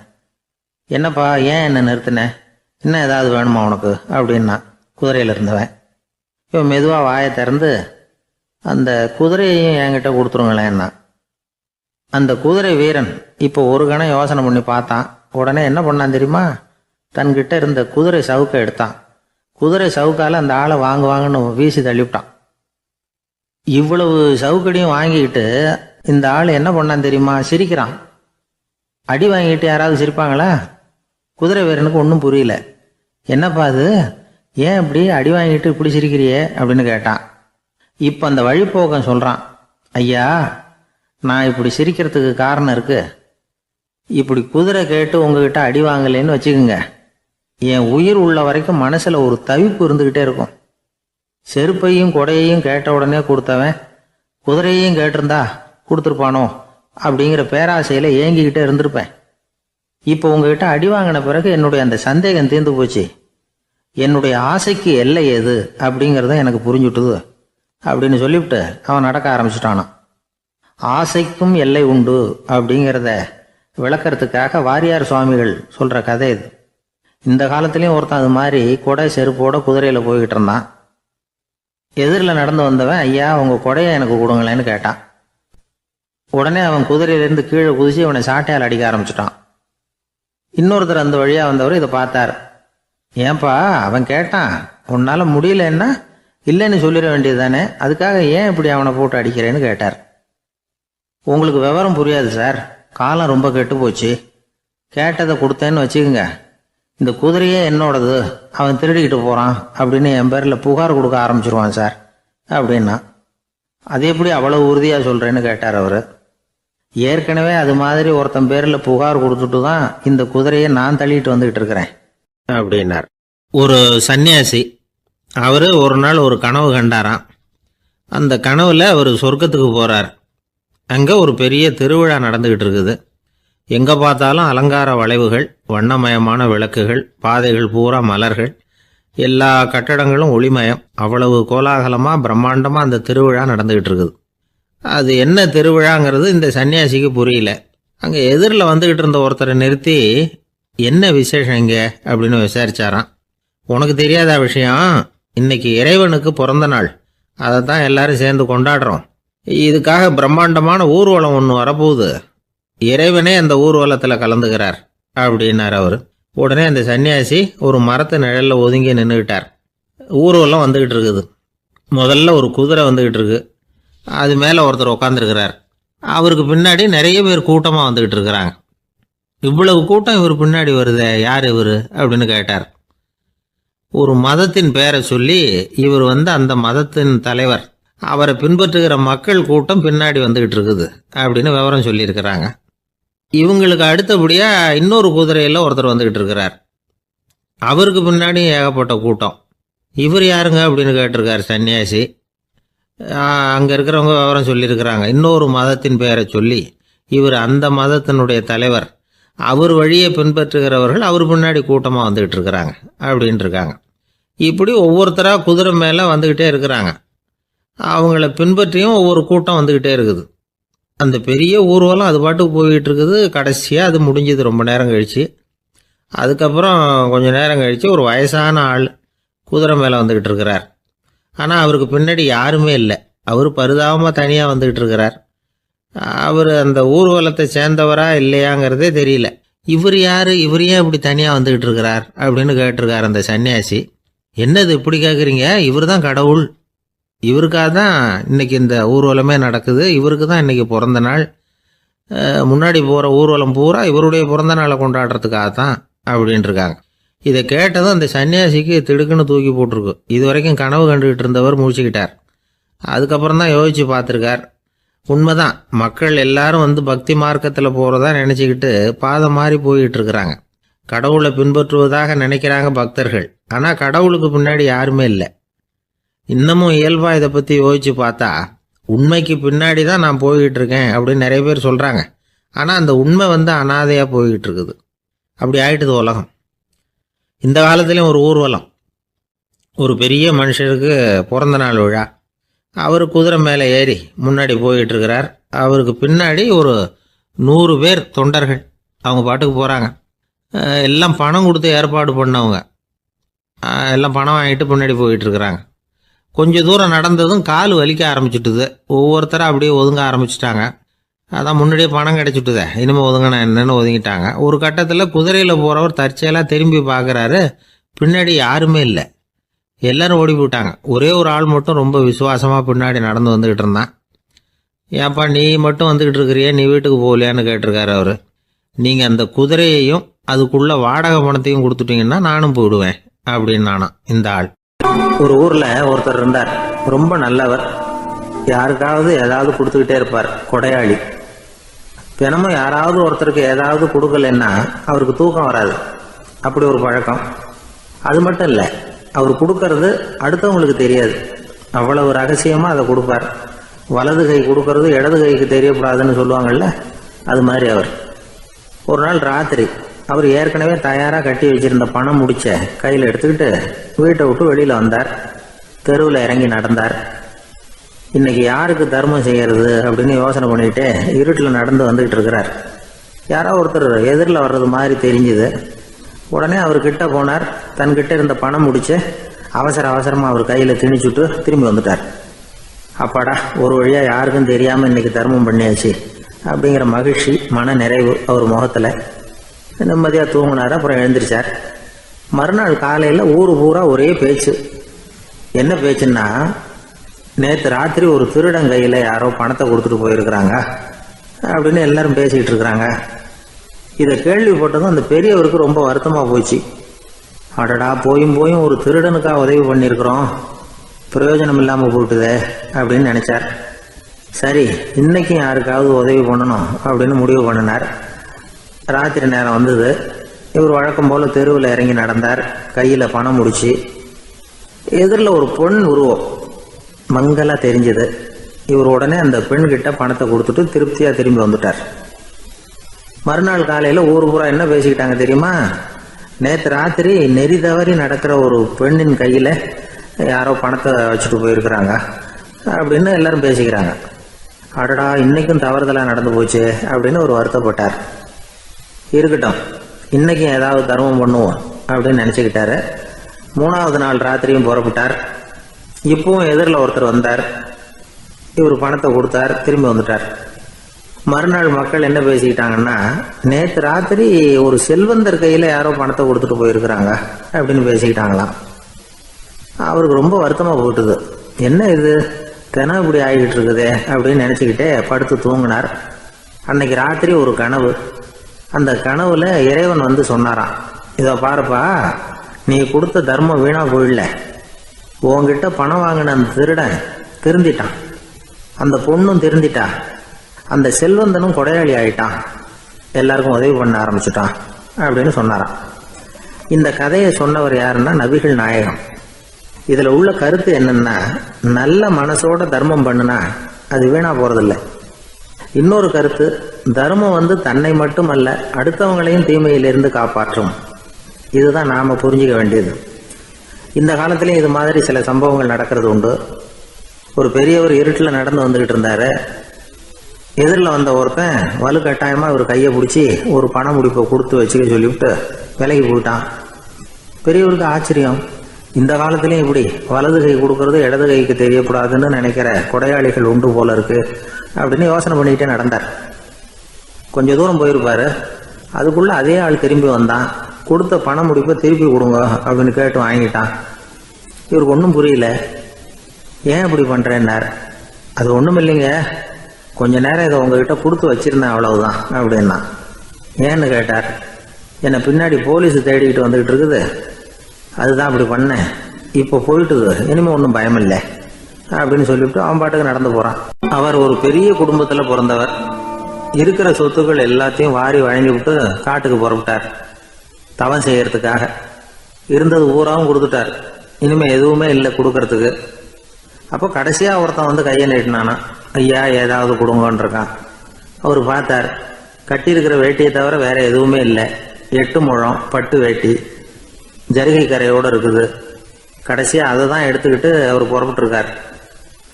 என்னப்பா ஏன் என்ன நிறுத்தினேன், இன்னும் ஏதாவது வேணுமா உனக்கு அப்படின்னா குதிரையில் இருந்தவன். இவன் மெதுவாக வாயை திறந்து அந்த குதிரையையும் என்கிட்ட கொடுத்துருங்களேன்னா. அந்த குதிரை வீரன் இப்போ ஒரு கணம் யோசனை பண்ணி பார்த்தான். உடனே என்ன பண்ணான் தெரியுமா, தன்கிட்ட இருந்த குதிரை சவுக்கை எடுத்தான். குதிரை சவுக்கால் அந்த ஆளை வாங்குவாங்கன்னு வீசி தள்ளிவிட்டான். இவ்வளவு சவுக்கடியும் வாங்கிக்கிட்டு இந்த ஆள் என்ன பண்ணான் தெரியுமா, சிரிக்கிறான். அடி வாங்கிட்டு யாராவது சிரிப்பாங்களா? குதிரை வீரனுக்கு ஒன்றும் புரியல. என்னப்பா அது, ஏன் இப்படி அடி வாங்கிட்டு இப்படி சிரிக்கிறியே அப்படின்னு கேட்டான். இப்போ அந்த வழிப்போக்கன் சொல்கிறான், ஐயா, நான் இப்படி சிரிக்கிறதுக்கு காரணம் இருக்கு. இப்படி குதிரை கேட்டு உங்ககிட்ட அடி வாங்கலேன்னு வச்சுக்கோங்க, என் உயிர் உள்ள வரைக்கும் மனசில் ஒரு தவிப்பு இருந்துக்கிட்டே இருக்கும். செருப்பையும் கொடையையும் கேட்ட உடனே கொடுத்தவன் குதிரையையும் கேட்டிருந்தா கொடுத்துருப்பானோ அப்படிங்கிற பேராசையில் ஏங்கிக்கிட்டே இருந்திருப்பேன். இப்போ உங்ககிட்ட அடி வாங்கின பிறகு என்னுடைய அந்த சந்தேகம் தீர்ந்து போச்சு. என்னுடைய ஆசைக்கு எல்லை எது அப்படிங்கிறத எனக்கு புரிஞ்சுட்டுது அப்படின்னு சொல்லிவிட்டு அவன் நடக்க ஆரம்பிச்சிட்டானான். ஆசைக்கும் எல்லை உண்டு அப்படிங்கிறத விளக்கறதுக்காக வாரியார் சுவாமிகள் சொல்கிற கதை இது. இந்த காலத்துலேயும் ஒருத்தன் அது மாதிரி கொடை செருப்போட குதிரையில் போய்கிட்டு இருந்தான். எதிரில் நடந்து வந்தவன், ஐயா, உங்கள் கொடையை எனக்கு கொடுங்களேன்னு கேட்டான். உடனே அவன் குதிரையிலேருந்து கீழே குதிச்சு அவனை சாட்டையால் அடிக்க ஆரம்பிச்சிட்டான். இன்னொருத்தர் அந்த வழியாக வந்தவர் இதை பார்த்தார். ஏன்பா, அவன் கேட்டான், உன்னால் முடியலன்னா இல்லைன்னு சொல்லிட வேண்டியது தானே, அதுக்காக ஏன் இப்படி அவனை போட்டு அடிக்கிறேன்னு கேட்டார். உங்களுக்கு விவரம் புரியாது சார், காலம் ரொம்ப கெட்டு போச்சு. கேட்டதை கொடுத்தேன்னு வச்சுக்கோங்க, இந்த குதிரையே என்னோடது, அவன் திருடிக்கிட்டு போகிறான் அப்படின்னு என் பேரில் புகார் கொடுக்க ஆரம்பிச்சிருவான் சார் அப்படின்னா. அது எப்படி அவ்வளோ உறுதியாக சொல்கிறேன்னு கேட்டார் அவர். ஏற்கனவே அது மாதிரி ஒருத்தன் பேரில் புகார் கொடுத்துட்டு தான் இந்த குதிரையை நான் தள்ளிட்டு வந்துக்கிட்டு இருக்கிறேன் அப்படின்னார். ஒரு சன்னியாசி, அவர் ஒரு நாள் ஒரு கனவு கண்டாராம். அந்த கனவில் அவர் சொர்க்கத்துக்கு போகிறார். அங்கே ஒரு பெரிய திருவிழா நடந்துக்கிட்டு இருக்குது. எங்கே பார்த்தாலும் அலங்கார வளைவுகள், வண்ணமயமான விளக்குகள், பாதைகள் பூரா மலர்கள், எல்லா கட்டடங்களும் ஒளிமயம். அவ்வளவு கோலாகலமாக பிரம்மாண்டமாக அந்த திருவிழா நடந்துக்கிட்டு இருக்குது. அது என்ன திருவிழாங்கிறது இந்த சன்னியாசிக்கு புரியல. அங்கே எதிரில் வந்துக்கிட்டு இருந்த ஒருத்தரை நிறுத்தி, என்ன விசேஷம் இங்கே அப்படின்னு விசாரிச்சாராம். உனக்கு தெரியாத விஷயம், இன்னைக்கு இறைவனுக்கு பிறந்த நாள், அதை தான் எல்லாரும் சேர்ந்து கொண்டாடுறோம். இதுக்காக பிரம்மாண்டமான ஊர்வலம் ஒன்று வரப்போகுது, இறைவனே அந்த ஊர்வலத்தில் கலந்துக்கிறார் அப்படின்னார் அவர். உடனே அந்த சன்னியாசி ஒரு மரத்து நிழலில் ஒதுங்கி நின்றுக்கிட்டார். ஊர்வலம் வந்துக்கிட்டு இருக்குது. முதல்ல ஒரு குதிரை வந்துக்கிட்டு இருக்கு, அது மேலே ஒருத்தர் உட்காந்துருக்கிறார். அவருக்கு பின்னாடி நிறைய பேர் கூட்டமாக வந்துக்கிட்டு இருக்கிறாங்க. இவ்வளவு கூட்டம் இவர் பின்னாடி வருதே, யார் இவர் அப்படின்னு கேட்டார். ஒரு மதத்தின் பெயரை சொல்லி இவர் அந்த மதத்தின் தலைவர், அவரை பின்பற்றுகிற மக்கள் கூட்டம் பின்னாடி வந்துக்கிட்டு இருக்குது அப்படின்னு விவரம் சொல்லியிருக்கிறாங்க. இவங்களுக்கு அடுத்தபடியாக இன்னொரு குதிரையில் ஒருத்தர் வந்துக்கிட்டு இருக்கிறார். அவருக்கு பின்னாடி ஏகப்பட்ட கூட்டம். இவர் யாருங்க அப்படின்னு கேட்டிருக்கார் சன்னியாசி. அங்கே இருக்கிறவங்க விவரம் சொல்லியிருக்கிறாங்க. இன்னொரு மதத்தின் பெயரை சொல்லி இவர் அந்த மதத்தினுடைய தலைவர், அவர் வழியை பின்பற்றுகிறவர்கள் அவர் பின்னாடி கூட்டமாக வந்துக்கிட்டு இருக்கிறாங்க அப்படின்ட்டு இருக்காங்க. இப்படி ஒவ்வொருத்தராக குதிரை மேலே வந்துக்கிட்டே இருக்கிறாங்க. அவங்கள பின்பற்றியும் ஒவ்வொரு கூட்டம் வந்துக்கிட்டே இருக்குது. அந்த பெரிய ஊர்வலம் அது பாட்டுக்கு போய்கிட்டு இருக்குது. கடைசியாக அது முடிஞ்சது ரொம்ப நேரம் கழித்து. அதுக்கப்புறம் கொஞ்சம் நேரம் கழித்து ஒரு வயசான ஆள் குதிரை மேலே வந்துக்கிட்டு இருக்கிறார். ஆனால் அவருக்கு பின்னாடி யாருமே இல்லை. அவர் பரிதாபமாக தனியாக வந்துக்கிட்டு இருக்கிறார். அவர் அந்த ஊர்வலத்தை சேர்ந்தவரா இல்லையாங்கிறதே தெரியல. இவர் யார், இவர் ஏன் இப்படி தனியாக வந்துக்கிட்டு இருக்கிறார் அப்படின்னு கேட்டிருக்கார் அந்த சன்னியாசி. என்னது இப்படி கேட்குறீங்க? இவர் தான் கடவுள். இவருக்காக தான் இன்றைக்கி இந்த ஊர்வலமே நடக்குது. இவருக்கு தான் இன்றைக்கி பிறந்த நாள். முன்னாடி போகிற ஊர்வலம் பூரா இவருடைய பிறந்த நாளை கொண்டாடுறதுக்காக தான் அப்படின்ட்டுருக்காங்க. இதை கேட்டதும் அந்த சன்னியாசிக்கு திடுக்குன்னு தூக்கி போட்டிருக்கு. இது வரைக்கும் கனவு கண்டுகிட்டு இருந்தவர் முடிச்சுக்கிட்டார். அதுக்கப்புறம் தான் யோசித்து பார்த்துருக்கார். உண்மைதான், மக்கள் எல்லாரும் பக்தி மார்க்கத்தில் போகிறதா நினச்சிக்கிட்டு பாதம் மாறி போய்கிட்டு இருக்கிறாங்க. கடவுளை பின்பற்றுவதாக நினைக்கிறாங்க பக்தர்கள். ஆனால் கடவுளுக்கு பின்னாடி யாருமே இல்லை. இன்னமும் இயல்பாக இதை பற்றி யோசித்து பார்த்தா உண்மைக்கு பின்னாடி தான் நான் போய்கிட்டு இருக்கேன் அப்படின்னு நிறைய பேர் சொல்கிறாங்க. ஆனால் அந்த உண்மை அனாதையாக போய்கிட்டு இருக்குது. அப்படி ஆயிட்டுது உலகம். இந்த காலத்துலேயும் ஒரு ஊர்வலம், ஒரு பெரிய மனுஷருக்கு பிறந்த நாள் விழா. அவர் குதிரை மேலே ஏறி முன்னாடி போய்கிட்டு இருக்கிறார். அவருக்கு பின்னாடி ஒரு 100 பேர் தொண்டர்கள் அவங்க பாட்டுக்கு போகிறாங்க. எல்லாம் பணம் கொடுத்து ஏற்பாடு பண்ணவங்க. எல்லாம் பணம் வாங்கிட்டு முன்னாடி போயிட்டு இருக்கிறாங்க. கொஞ்சம் தூரம் நடந்ததும் கால் வலிக்க ஆரம்பிச்சுட்டுது. ஒவ்வொருத்தரும் அப்படியே ஒதுங்க ஆரம்பிச்சிட்டாங்க. அதான் முன்னாடியே பணம் கிடச்சிட்டுதே, இனிமேல் ஒதுங்கினா என்னன்னு ஒதுங்கிட்டாங்க. ஒரு கட்டத்தில் குதிரையில் போகிறவர் தற்செயலாக திரும்பி பார்க்குறாரு. பின்னாடி யாருமே இல்லை. எல்லோரும் ஓடி போயிட்டாங்க. ஒரே ஒரு ஆள் மட்டும் ரொம்ப விசுவாசமாக பின்னாடி நடந்து வந்துக்கிட்டு இருந்தான். ஏன்ப்பா நீ மட்டும் வந்துக்கிட்டு இருக்கிறியே, நீ வீட்டுக்கு போகலையான்னு கேட்டிருக்காரு அவர். நீங்கள் அந்த குதிரையையும் அதுக்குள்ள வாடகை பணத்தையும் கொடுத்துட்டீங்கன்னா நானும் போயிடுவேன் அப்படின்னு நானாம் இந்த ஆள். ஒரு ஊர்ல ஒருத்தர் இருந்தார். ரொம்ப நல்லவர். யாருக்காவது ஏதாவது கொடுத்துக்கிட்டே இருப்பார். கொடையாளி. தினமும் யாராவது ஒருத்தருக்கு ஏதாவது கொடுக்கலன்னா அவருக்கு தூக்கம் வராது. அப்படி ஒரு பழக்கம். அது மட்டும் இல்லை, அவர் கொடுக்கறது அடுத்தவங்களுக்கு தெரியாது. அவ்வளவு ரகசியமா அதை கொடுப்பார். வலது கை கொடுக்கறது இடது கைக்கு தெரியக்கூடாதுன்னு சொல்லுவாங்கல்ல, அது மாதிரி அவர். ஒரு நாள் ராத்திரி அவர் ஏற்கனவே தயாராக கட்டி வச்சிருந்த பணம் முடிச்ச கையில் எடுத்துக்கிட்டு வீட்டை விட்டு வெளியில் வந்தார். தெருவில் இறங்கி நடந்தார். இன்னைக்கு யாருக்கு தர்மம் செய்யறது அப்படின்னு யோசனை பண்ணிட்டு இருட்டில் நடந்து வந்துகிட்டு இருக்கிறார். யாரோ ஒருத்தர் எதிரில் வர்றது மாதிரி தெரிஞ்சுது. உடனே அவர் கிட்ட போனார். தன்கிட்ட இருந்த பணம் முடிச்சு அவசரமாக அவர் கையில் திணிச்சுட்டு திரும்பி வந்துட்டார். அப்பாடா, ஒரு வழியாக யாருக்கும் தெரியாமல் இன்னைக்கு தர்மம் பண்ணியாச்சு அப்படிங்கிற மகிழ்ச்சி, மன நிறைவு அவர் முகத்தில். நிம்மதியாக தூங்கினார். அப்புறம் எழுந்திரிச்சார். மறுநாள் காலையில் ஊர் பூரா ஒரே பேச்சு. என்ன பேச்சுன்னா, நேற்று ராத்திரி ஒரு திருடன் கையில் யாரோ பணத்தை கொடுத்துட்டு போயிருக்கிறாங்க அப்படின்னு எல்லாரும் பேசிக்கிட்டு இருக்கிறாங்க. இதை கேள்விப்பட்டதும் அந்த பெரியவருக்கு ரொம்ப வருத்தமாக போச்சு. அடடா, போயும் ஒரு திருடனுக்காக உதவி பண்ணியிருக்கிறோம், பிரயோஜனம் இல்லாமல் போட்டுதே அப்படின்னு நினைச்சார். சரி, இன்னைக்கும் யாருக்காவது உதவி பண்ணணும் அப்படின்னு முடிவு பண்ணினார். ராத்திரி நேரம் வந்தது. இவர் வழக்கம் போல தெருவில் இறங்கி நடந்தார். கையில் பணம் முடிச்சு. எதிரில் ஒரு பொன் உருவம் மங்கலா தெரிஞ்சது. இவர் உடனே அந்த பெண்கிட்ட பணத்தை கொடுத்துட்டு திருப்தியாக திரும்பி வந்துட்டார். மறுநாள் காலையில் ஊர் பூரா என்ன பேசிக்கிட்டாங்க தெரியுமா? நேற்று ராத்திரி நெறி தவறி நடக்கிற ஒரு பெண்ணின் கையில் யாரோ பணத்தை வச்சுட்டு போயிருக்கிறாங்க அப்படின்னு எல்லாரும் பேசிக்கிறாங்க. அடடா, இன்னைக்கும் தவறுதலாக நடந்து போச்சு அப்படின்னு ஒரு வருத்தப்பட்டார். இருக்கட்டும், இன்னைக்கும் ஏதாவது தர்மம் பண்ணுவோம் அப்படின்னு நினச்சிக்கிட்டாரு. 3வது நாள் ராத்திரியும் புறப்பட்டார். இப்பவும் எதிரில் ஒருத்தர் வந்தார். இவர் பணத்தை கொடுத்தார், திரும்பி வந்துட்டார். மறுநாள் மக்கள் என்ன பேசிக்கிட்டாங்கன்னா, நேற்று ராத்திரி ஒரு செல்வந்தர் கையில் யாரோ பணத்தை கொடுத்துட்டு போயிருக்கிறாங்க அப்படின்னு பேசிக்கிட்டாங்களாம். அவருக்கு ரொம்ப வருத்தமாக போட்டுது. என்ன இது, தினம் இப்படி ஆகிட்டு இருக்குதே அப்படின்னு நினச்சிக்கிட்டே படுத்து தூங்கினார். அன்னைக்கு ராத்திரி ஒரு கனவு. அந்த கனவுல இறைவன் வந்து சொன்னாராம், இதை பாருப்பா, நீ கொடுத்த தர்மம் வீணா போயிடல. உன்கிட்ட பணம் வாங்கின அந்த திருடன் திருந்திட்டான், அந்த பொண்ணும் திருந்திட்டா, அந்த செல்வந்தனும் கொடையாளி ஆயிட்டான், எல்லாருக்கும் உதவி பண்ண ஆரம்பிச்சுட்டான் அப்படின்னு சொன்னாராம். இந்த கதையை சொன்னவர் யாருன்னா நபிகள் நாயகம். இதுல உள்ள கருத்து என்னன்னா, நல்ல மனசோட தர்மம் பண்ணுனா அது வீணா போறதில்லை. இன்னொரு கருத்து, தர்மம் வந்து தன்னை மட்டுமல்ல அடுத்தவங்களையும் தீமையிலிருந்து காப்பாற்றும். இதுதான் நாம புரிஞ்சுக்க வேண்டியது. இந்த காலத்திலயும் இது மாதிரி சில சம்பவங்கள் நடக்கிறது உண்டு. ஒரு பெரியவர் இருட்டில் நடந்து வந்துகிட்டு இருந்தாரு. எதிரில் வந்த ஒருத்தன் வலுக்கட்டாயமா ஒரு கையை பிடிச்சி ஒரு பண முடிப்பை கொடுத்து வச்சுக்க சொல்லிவிட்டு விலகி போயிட்டான். பெரியவருக்கு ஆச்சரியம், இந்த காலத்திலயும் இப்படி வலது கை கொடுக்கறது இடது கைக்கு தெரியக்கூடாதுன்னு நினைக்கிற கொடையாளிகள் உண்டு போல இருக்கு அப்படின்னு யோசனை பண்ணிக்கிட்டே நடந்தார். கொஞ்ச தூரம் போயிருப்பாரு. அதுக்குள்ள அதே ஆள் திரும்பி வந்தான். கொடுத்த பண முடிப்பை திருப்பி கொடுங்க அப்படின்னு கேட்டு வாங்கிட்டான். இவருக்கு ஒன்றும் புரியல. ஏன் இப்படி பண்றேன்னார். அது ஒன்றும் இல்லைங்க, கொஞ்ச நேரம் இதை உங்ககிட்ட கொடுத்து வச்சிருந்தேன் அவ்வளவுதான் அப்படின்னா. ஏன்னு கேட்டார். என்னை பின்னாடி போலீஸ் தேடிக்கிட்டு வந்துகிட்டு இருக்குது, அதுதான் அப்படி பண்ணேன், இப்போ போயிட்டுது, இனிமே ஒன்றும் பயம் இல்லை அப்படின்னு சொல்லிவிட்டு அவன் பாட்டுக்கு நடந்து போறான். அவர் ஒரு பெரிய குடும்பத்தில் பிறந்தவர். இருக்கிற சொத்துக்கள் எல்லாத்தையும் வாரி வழங்கி விட்டு காட்டுக்கு புறப்பட்டார் தவம் செய்யறதுக்காக. இருந்தது ஊராவும் கொடுத்துட்டார், இனிமே எதுவுமே இல்லை கொடுக்கறதுக்கு. அப்போ கடைசியா ஒருத்தன் வந்து கையை நீட்டினானா, ஐயா ஏதாவது கொடுங்கன்னு இருக்கான். அவர் பார்த்தார், கட்டியிருக்கிற வேட்டியை தவிர வேற எதுவுமே இல்லை. 8 முழம் பட்டு வேட்டி, ஜரிகை கரையோடு இருக்குது. கடைசியா அதை தான் எடுத்துக்கிட்டு அவர் புறப்பட்டு இருக்கார்.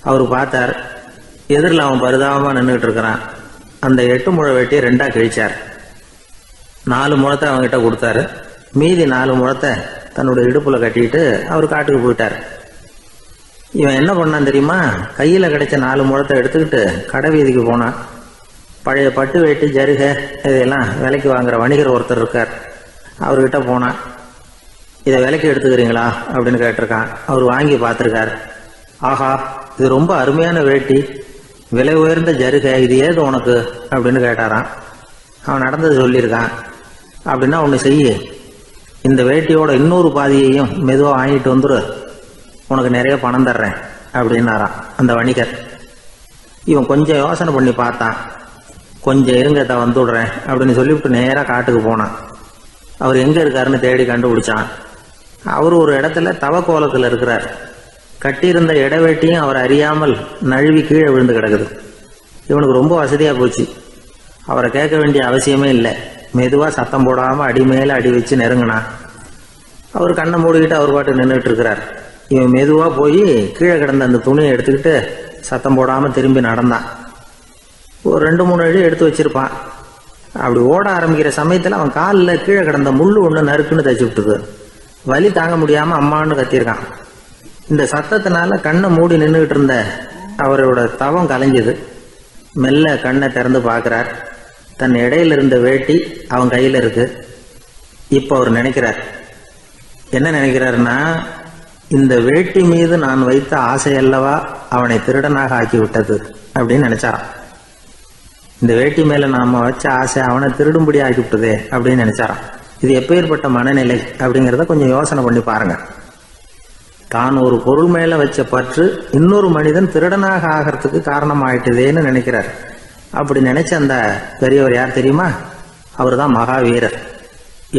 அவர் பார்த்தார், எதிரில் அவன் பரிதாபமா நின்றுகிட்டு இருக்கிறான். அந்த 8 முழ வேட்டியை 2ஆ கிழிச்சார். 4 முழத்தை அவங்ககிட்ட கொடுத்தாரு. மீதி 4 முழத்தை தன்னோட இடுப்புல கட்டிட்டு அவர் காட்டுக்கு போயிட்டார். இவன் என்ன பண்ணான் தெரியுமா, கையில கிடைச்ச 4 முழத்தை எடுத்துக்கிட்டு கடை வீதிக்கு போனான். பழைய பட்டு வேட்டி ஜருகை இதெல்லாம் விலைக்கு வாங்குற வணிகர் ஒருத்தர் இருக்கார், அவர்கிட்ட போனான். இதை விலைக்கு எடுத்துக்கிறீங்களா அப்படின்னு கேட்டிருக்கான். அவர் வாங்கி பார்த்துருக்கார். ஆஹா, இது ரொம்ப அருமையான வேட்டி, விலை உயர்ந்த ஜருகை, இது ஏது உனக்கு அப்படின்னு கேட்டாரான். அவன் நடந்தது சொல்லியிருக்கான். அப்படின்னா ஒன்று செய்ய, இந்த வேட்டியோட இன்னொரு பாதியையும் மெதுவாக வாங்கிட்டு வந்துரு, உனக்கு நிறைய பணம் தர்றேன் அப்படின்னாரான் அந்த வணிகர். இவன் கொஞ்சம் யோசனை பண்ணி பார்த்தான். கொஞ்சம் இருங்க, வந்து விடுறேன் அப்படின்னு சொல்லிவிட்டு நேராக காட்டுக்கு போனான். அவர் எங்கே இருக்காருன்னு தேடி கண்டுபிடிச்சான். அவர் ஒரு இடத்துல தவக்கோலத்தில் இருக்கிறார். கட்டியிருந்த இடவேட்டியும் அவர் அறியாமல் நழுவி கீழே விழுந்து கிடக்குது. இவனுக்கு ரொம்ப வசதியாக போச்சு. அவரை கேட்க வேண்டிய அவசியமே இல்லை. மெதுவாக சத்தம் போடாமல் அடி மேலே அடி வச்சு நெருங்கினான். அவர் கண்ணை மூடிக்கிட்டு அவர் பாட்டு நின்றுட்டு இருக்கிறார். இவன் மெதுவாக போய் கீழே கிடந்த அந்த துணியை எடுத்துக்கிட்டு சத்தம் போடாமல் திரும்பி நடந்தான். ஒரு 2-3 அடி எடுத்து வச்சிருப்பான். அப்படி ஓட ஆரம்பிக்கிற சமயத்தில் அவன் காலில் கீழே கிடந்த முள்ளு ஒன்று நறுக்குன்னு தச்சு விட்டுது. வலி தாங்க முடியாமல் அம்மான்னு கத்திருக்கான். இந்த சத்தத்தினால கண்ணை மூடி நின்றுகிட்டு இருந்த அவரோட தவம் கலைஞ்சது. மெல்ல கண்ணை திறந்து பார்க்கிறார். தன் இடையில இருந்த வேட்டி அவன் கையில் இருக்கு. இப்போ அவர் நினைக்கிறார், என்ன நினைக்கிறாருன்னா, இந்த வேட்டி மீது நான் வைத்த ஆசை அல்லவா அவனை திருடனாக ஆக்கி விட்டது அப்படின்னு நினைச்சாராம். இந்த வேட்டி மேல நாம வச்ச ஆசை அவனை திருடும்படி ஆக்கி விட்டதே அப்படின்னு நினைச்சாராம். இது எப்பேற்பட்ட மனநிலை அப்படிங்கிறத கொஞ்சம் யோசனை பண்ணி பாருங்க. தான் ஒரு பொருள் மேல வச்ச பற்று இன்னொரு மனிதன் திருடனாக ஆகிறதுக்கு காரணம் ஆயிட்டுதேன்னு நினைக்கிறார். அப்படி நினைச்ச அந்த பெரியவர் யார் தெரியுமா? அவர் தான் மகாவீரர்.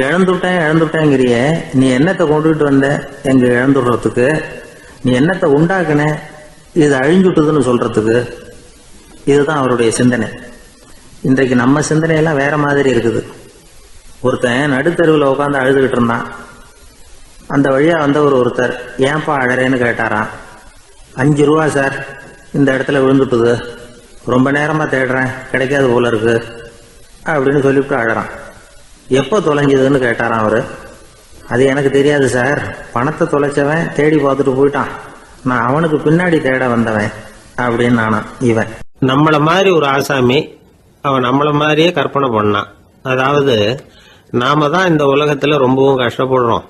இழந்துட்டேங்கிறிய, நீ என்னத்தை கொண்டுகிட்டு வந்த எங்க இழந்துடுறதுக்கு? நீ என்னத்தை உண்டாக்குன இது அழிஞ்சுட்டுதுன்னு சொல்றதுக்கு? இதுதான் அவருடைய சிந்தனை. இன்றைக்கு நம்ம சிந்தனையெல்லாம் வேற மாதிரி இருக்குது. ஒருத்தன் நடுத்தருவில் உட்காந்து அழுதுகிட்டு இருந்தான். அந்த வழியா வந்தவர் ஒருத்தர், ஏன்பா அழறேன்னு கேட்டாராம். 5 ரூபா சார், இந்த இடத்துல விழுந்துட்டுது, ரொம்ப நேரமா தேடுறேன், கிடைக்காது போல இருக்கு அப்படின்னு சொல்லிவிட்டு அழறான். எப்போ தொலைஞ்சதுன்னு கேட்டாராம் அவரு. அது எனக்கு தெரியாது சார், பணத்தை தொலைச்சவன் தேடி பார்த்துட்டு போயிட்டான், நான் அவனுக்கு பின்னாடி தேட வந்தவன் அப்படின்னு நானா. இவன் நம்மள மாதிரி ஒரு ஆசாமி அவன் நம்மள மாதிரியே கற்பனை பண்ணான். அதாவது நாம தான் இந்த உலகத்துல ரொம்பவும் கஷ்டப்படுறோம்,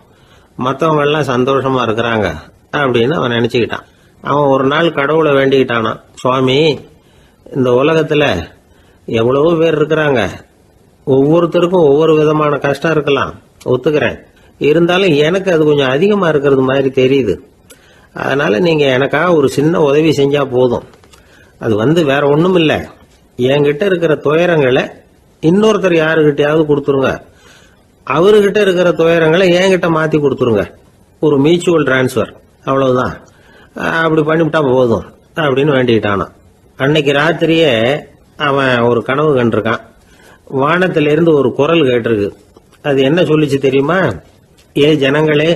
மற்றவங்க எல்லாம் சந்தோஷமா இருக்கிறாங்க அப்படின்னு அவன் நினைச்சுக்கிட்டான். அவன் ஒரு நாள் கடவுளை வேண்டிக்கிட்டானான். சுவாமி, இந்த உலகத்துல எவ்வளவோ பேர் இருக்கிறாங்க, ஒவ்வொருத்தருக்கும் ஒவ்வொரு விதமான கஷ்டம் இருக்கலாம், ஒத்துக்கிறேன். இருந்தாலும் எனக்கு அது கொஞ்சம் அதிகமா இருக்கிறது மாதிரி தெரியுது. அதனால நீங்க எனக்காக ஒரு சின்ன உதவி செஞ்சா போதும். அது வேற ஒண்ணும் இல்ல, என்கிட்ட இருக்கிற துயரங்களை இன்னொருத்தர் யாருகிட்டயாவது கொடுத்துருங்க, அவர்கிட்ட இருக்கிற துயரங்களை என்கிட்ட மாத்தி கொடுத்துருங்க. ஒரு மியூச்சுவல் டிரான்ஸ்பர், அவ்வளவுதான். அப்படி பண்ணிவிட்டா போதும் அப்படின்னு வேண்டிக்கிட்டானான். அன்னைக்கு ராத்திரியே அவன் ஒரு கனவு கண்டிருக்கான். வானத்திலிருந்து ஒரு குரல் கேட்டிருக்கு. அது என்ன சொல்லிச்சு தெரியுமா? ஏ ஜனங்களே,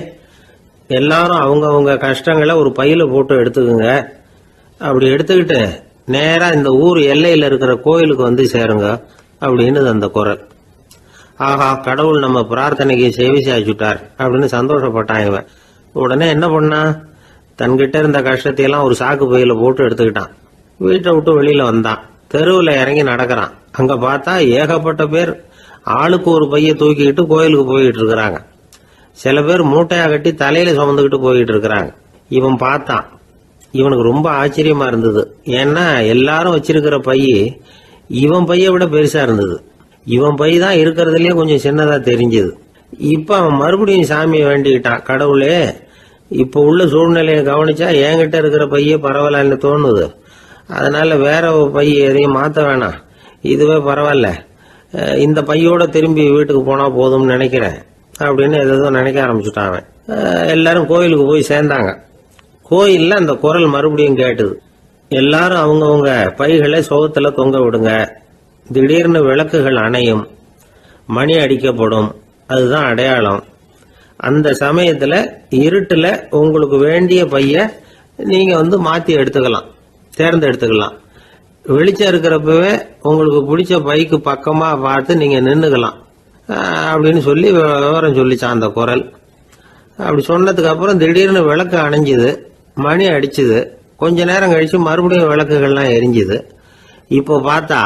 எல்லாரும் அவங்கவங்க கஷ்டங்களை ஒரு பையில போட்டு எடுத்துக்குங்க. அப்படி எடுத்துக்கிட்டு நேரா இந்த ஊர் எல்லையில இருக்கிற கோயிலுக்கு வந்து சேருங்க அப்படின்னு அந்த குரல். ஆஹா, கடவுள் நம்ம பிரார்த்தனைக்கு செவி சாய்ச்சுட்டார் அப்படின்னு சந்தோஷப்பட்டான் இவன். உடனே என்ன பண்ணா, தன்கிட்ட இருந்த கஷ்டத்தையெல்லாம் ஒரு சாக்கு பையில போட்டு எடுத்துக்கிட்டான். வீட்டை விட்டு வெளியில வந்தான். தெருவில் இறங்கி நடக்கிறான். அங்க பார்த்தா ஏகப்பட்ட பேர் ஆளுக்கு ஒரு பைய தூக்கிக்கிட்டு கோயிலுக்கு போயிட்டு இருக்கிறாங்க. சில பேர் மூட்டையா கட்டி தலையில சுமந்துக்கிட்டு போயிட்டு இருக்கிறாங்க. இவன் பார்த்தான். இவனுக்கு ரொம்ப ஆச்சரியமா இருந்தது. ஏன்னா எல்லாரும் வச்சிருக்கிற பைய இவன் பைய விட பெருசா இருந்தது. இவன் பை தான் இருக்கிறதுலயே கொஞ்சம் சின்னதா தெரிஞ்சது. இப்ப அவன் மறுபடியும் சாமியை வேண்டிக்கிட்டான். கடவுளே, இப்ப உள்ள சூழ்நிலையை கவனிச்சா என்கிட்ட இருக்கிற பைய பரவாயில்லன்னு தோணுது. அதனால வேற பை எதையும் மாத்த வேணாம், இதுவே பரவாயில்ல, இந்த பையோட திரும்பி வீட்டுக்கு போனா போதும்னு நினைக்கிறேன் அப்படின்னு ஏதோ நினைக்க ஆரம்பிச்சுட்டான் அவன். எல்லாரும் கோயிலுக்கு போய் சேர்ந்தாங்க. கோயில்ல அந்த குரல் மறுபடியும் கேட்டுது. எல்லாரும் அவங்கவுங்க பைகளை சோகத்துல தொங்க விடுங்க. திடீர்னு விளக்குகள் அணையும், மணி அடிக்கப்படும், அதுதான் அடையாளம். அந்த சமயத்துல இருட்டுல உங்களுக்கு வேண்டிய பைய நீங்க மாத்தி எடுத்துக்கலாம், தேர்ந்தெடுத்துக்கலாம். வெளிச்சம் இருக்கிறப்பவே உங்களுக்கு பிடிச்ச பைக்கு பக்கமா பார்த்து நீங்க நின்னுக்கலாம் அப்படின்னு சொல்லி விவரம் சொல்லிச்சான் அந்த குரல். அப்படி சொன்னதுக்கு அப்புறம் திடீர்னு விளக்கு அணைஞ்சுது, மணி அடிச்சுது. கொஞ்ச நேரம் கழிச்சு மறுபடியும் விளக்குகள்லாம் எரிஞ்சுது. இப்போ பார்த்தா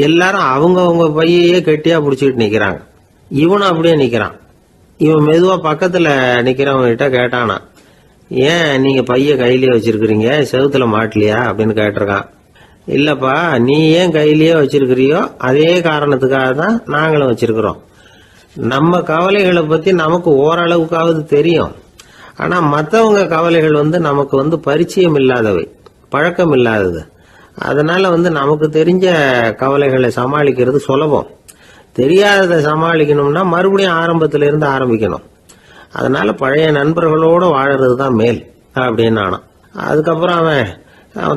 எல்லாரும் அவங்கவுங்க பையையே கெட்டியா பிடிச்சிக்கிட்டு நிக்கிறாங்க. இவனும் அப்படியே நிக்கிறான். இவன் மெதுவா பக்கத்துல நிக்கிறவங்க கிட்ட கேட்டானா, ஏன் நீங்க பைய கையிலேயே வச்சிருக்கிறீங்க, செவுத்துல மாட்டலையா அப்படின்னு கேட்டிருக்கான். இல்லப்பா, நீ ஏன் கையிலேயே வச்சிருக்கிறியோ அதே காரணத்துக்காக தான் நாங்களும் வச்சிருக்கிறோம். நம்ம கவலைகளை பத்தி நமக்கு ஓரளவுக்காவது தெரியும். ஆனா மற்றவங்க கவலைகள் நமக்கு பரிச்சயம் இல்லாதவை, பழக்கம் இல்லாதது. அதனால நமக்கு தெரிஞ்ச கவலைகளை சமாளிக்கிறது சுலபம். தெரியாததை சமாளிக்கணும்னா மறுபடியும் ஆரம்பத்தில இருந்து ஆரம்பிக்கணும். அதனால பழைய நண்பர்களோட வாழறது தான் மேல் அப்படின்னு நானான். அதுக்கப்புறம் அவன்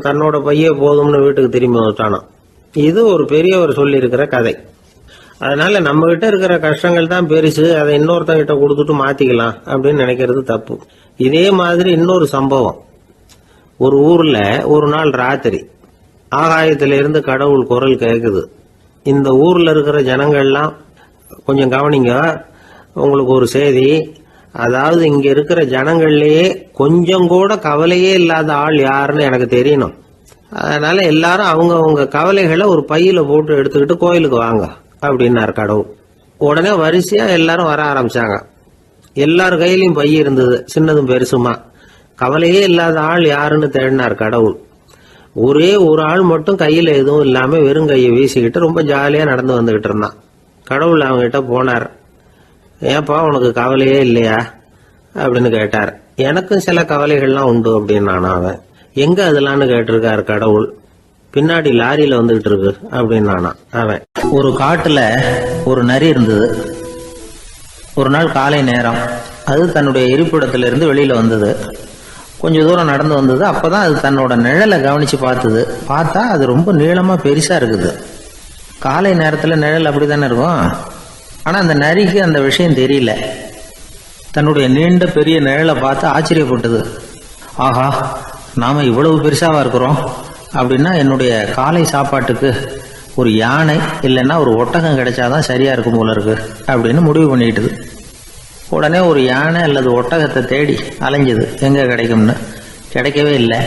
தன்னோட பைய போதும்னு வீட்டுக்கு திரும்பி வந்துட்டானான். இது ஒரு பெரியவர் சொல்லி இருக்கிற கதை. அதனால நம்ம கிட்ட இருக்கிற கஷ்டங்கள் தான் பெருசு, அதை இன்னொருத்தங்கிட்ட கொடுத்துட்டு மாத்திக்கலாம் அப்படின்னு நினைக்கிறது தப்பு. இதே மாதிரி இன்னொரு சம்பவம். ஒரு ஊர்ல ஒரு நாள் ராத்திரி ஆகாயத்தில இருந்து கடவுள் குரல் கேக்குது. இந்த ஊர்ல இருக்கிற ஜனங்கள்லாம் கொஞ்சம் கவனிங்க, உங்களுக்கு ஒரு செய்தி. அதாவது இங்க இருக்கிற ஜனங்கள்லயே கொஞ்சம் கூட கவலையே இல்லாத ஆள் யாருன்னு எனக்கு தெரியணும். அதனால எல்லாரும் அவங்கவுங்க கவலைகளை ஒரு பையில போட்டு எடுத்துக்கிட்டு கோயிலுக்கு வாங்க அப்படின்னாரு கடவுள். உடனே வரிசையா எல்லாரும் வர ஆரம்பிச்சாங்க. எல்லார் கையிலயும் பை இருந்தது, சின்னதும் பெருசுமா. கவலையே இல்லாத ஆள் யாருன்னு தேடினார் கடவுள். ஒரே ஒரு ஆள் மட்டும் கையில எதுவும் இல்லாம வெறும் கையை வீசிக்கிட்டு ரொம்ப ஜாலியா நடந்து வந்துகிட்டு இருந்தான். கடவுள் அவங்க கிட்ட போனார். ஏப்பா, உனக்கு கவலையே இல்லையா அப்படின்னு கேட்டார். எனக்கும் சில கவலைகள்லாம் உண்டு அப்படின்னு அவன். எங்க அதெல்லாம்னு கேட்டிருக்காரு கடவுள். பின்னாடி லாரியில வந்துகிட்டு இருக்கு அப்படின்னு அவன். ஒரு காட்டுல ஒரு நரி இருந்தது. ஒரு நாள் காலை நேரம் அது தன்னுடைய இருப்பிடத்திலிருந்து வெளியில வந்தது. கொஞ்ச தூரம் நடந்து வந்தது. அப்பதான் அது தன்னோட நிழலை கவனிச்சு பார்த்தது. பார்த்தா அது ரொம்ப நீளமா பெருசா இருக்குது. காலை நேரத்துல நிழல் அப்படித்தானே இருக்கும். ஆனா அந்த நரிக்கு அந்த விஷயம் தெரியல. தன்னுடைய நீண்ட பெரிய நிழலை பார்த்து ஆச்சரியப்பட்டது. ஆஹா, நாம இவ்வளவு பெருசாவா இருக்கிறோம் அப்படின்னா என்னுடைய காலை சாப்பாட்டுக்கு ஒரு யானை இல்லைன்னா ஒரு ஒட்டகம் கிடைச்சாதான் சரியா இருக்கும் போல இருக்கு அப்படின்னு முடிவு பண்ணிட்டுது. உடனே ஒரு யானை அல்லது ஒட்டகத்தை தேடி அலைஞ்சது, எங்க கிடைக்கும்னு. கிடைக்கவே இல்லை.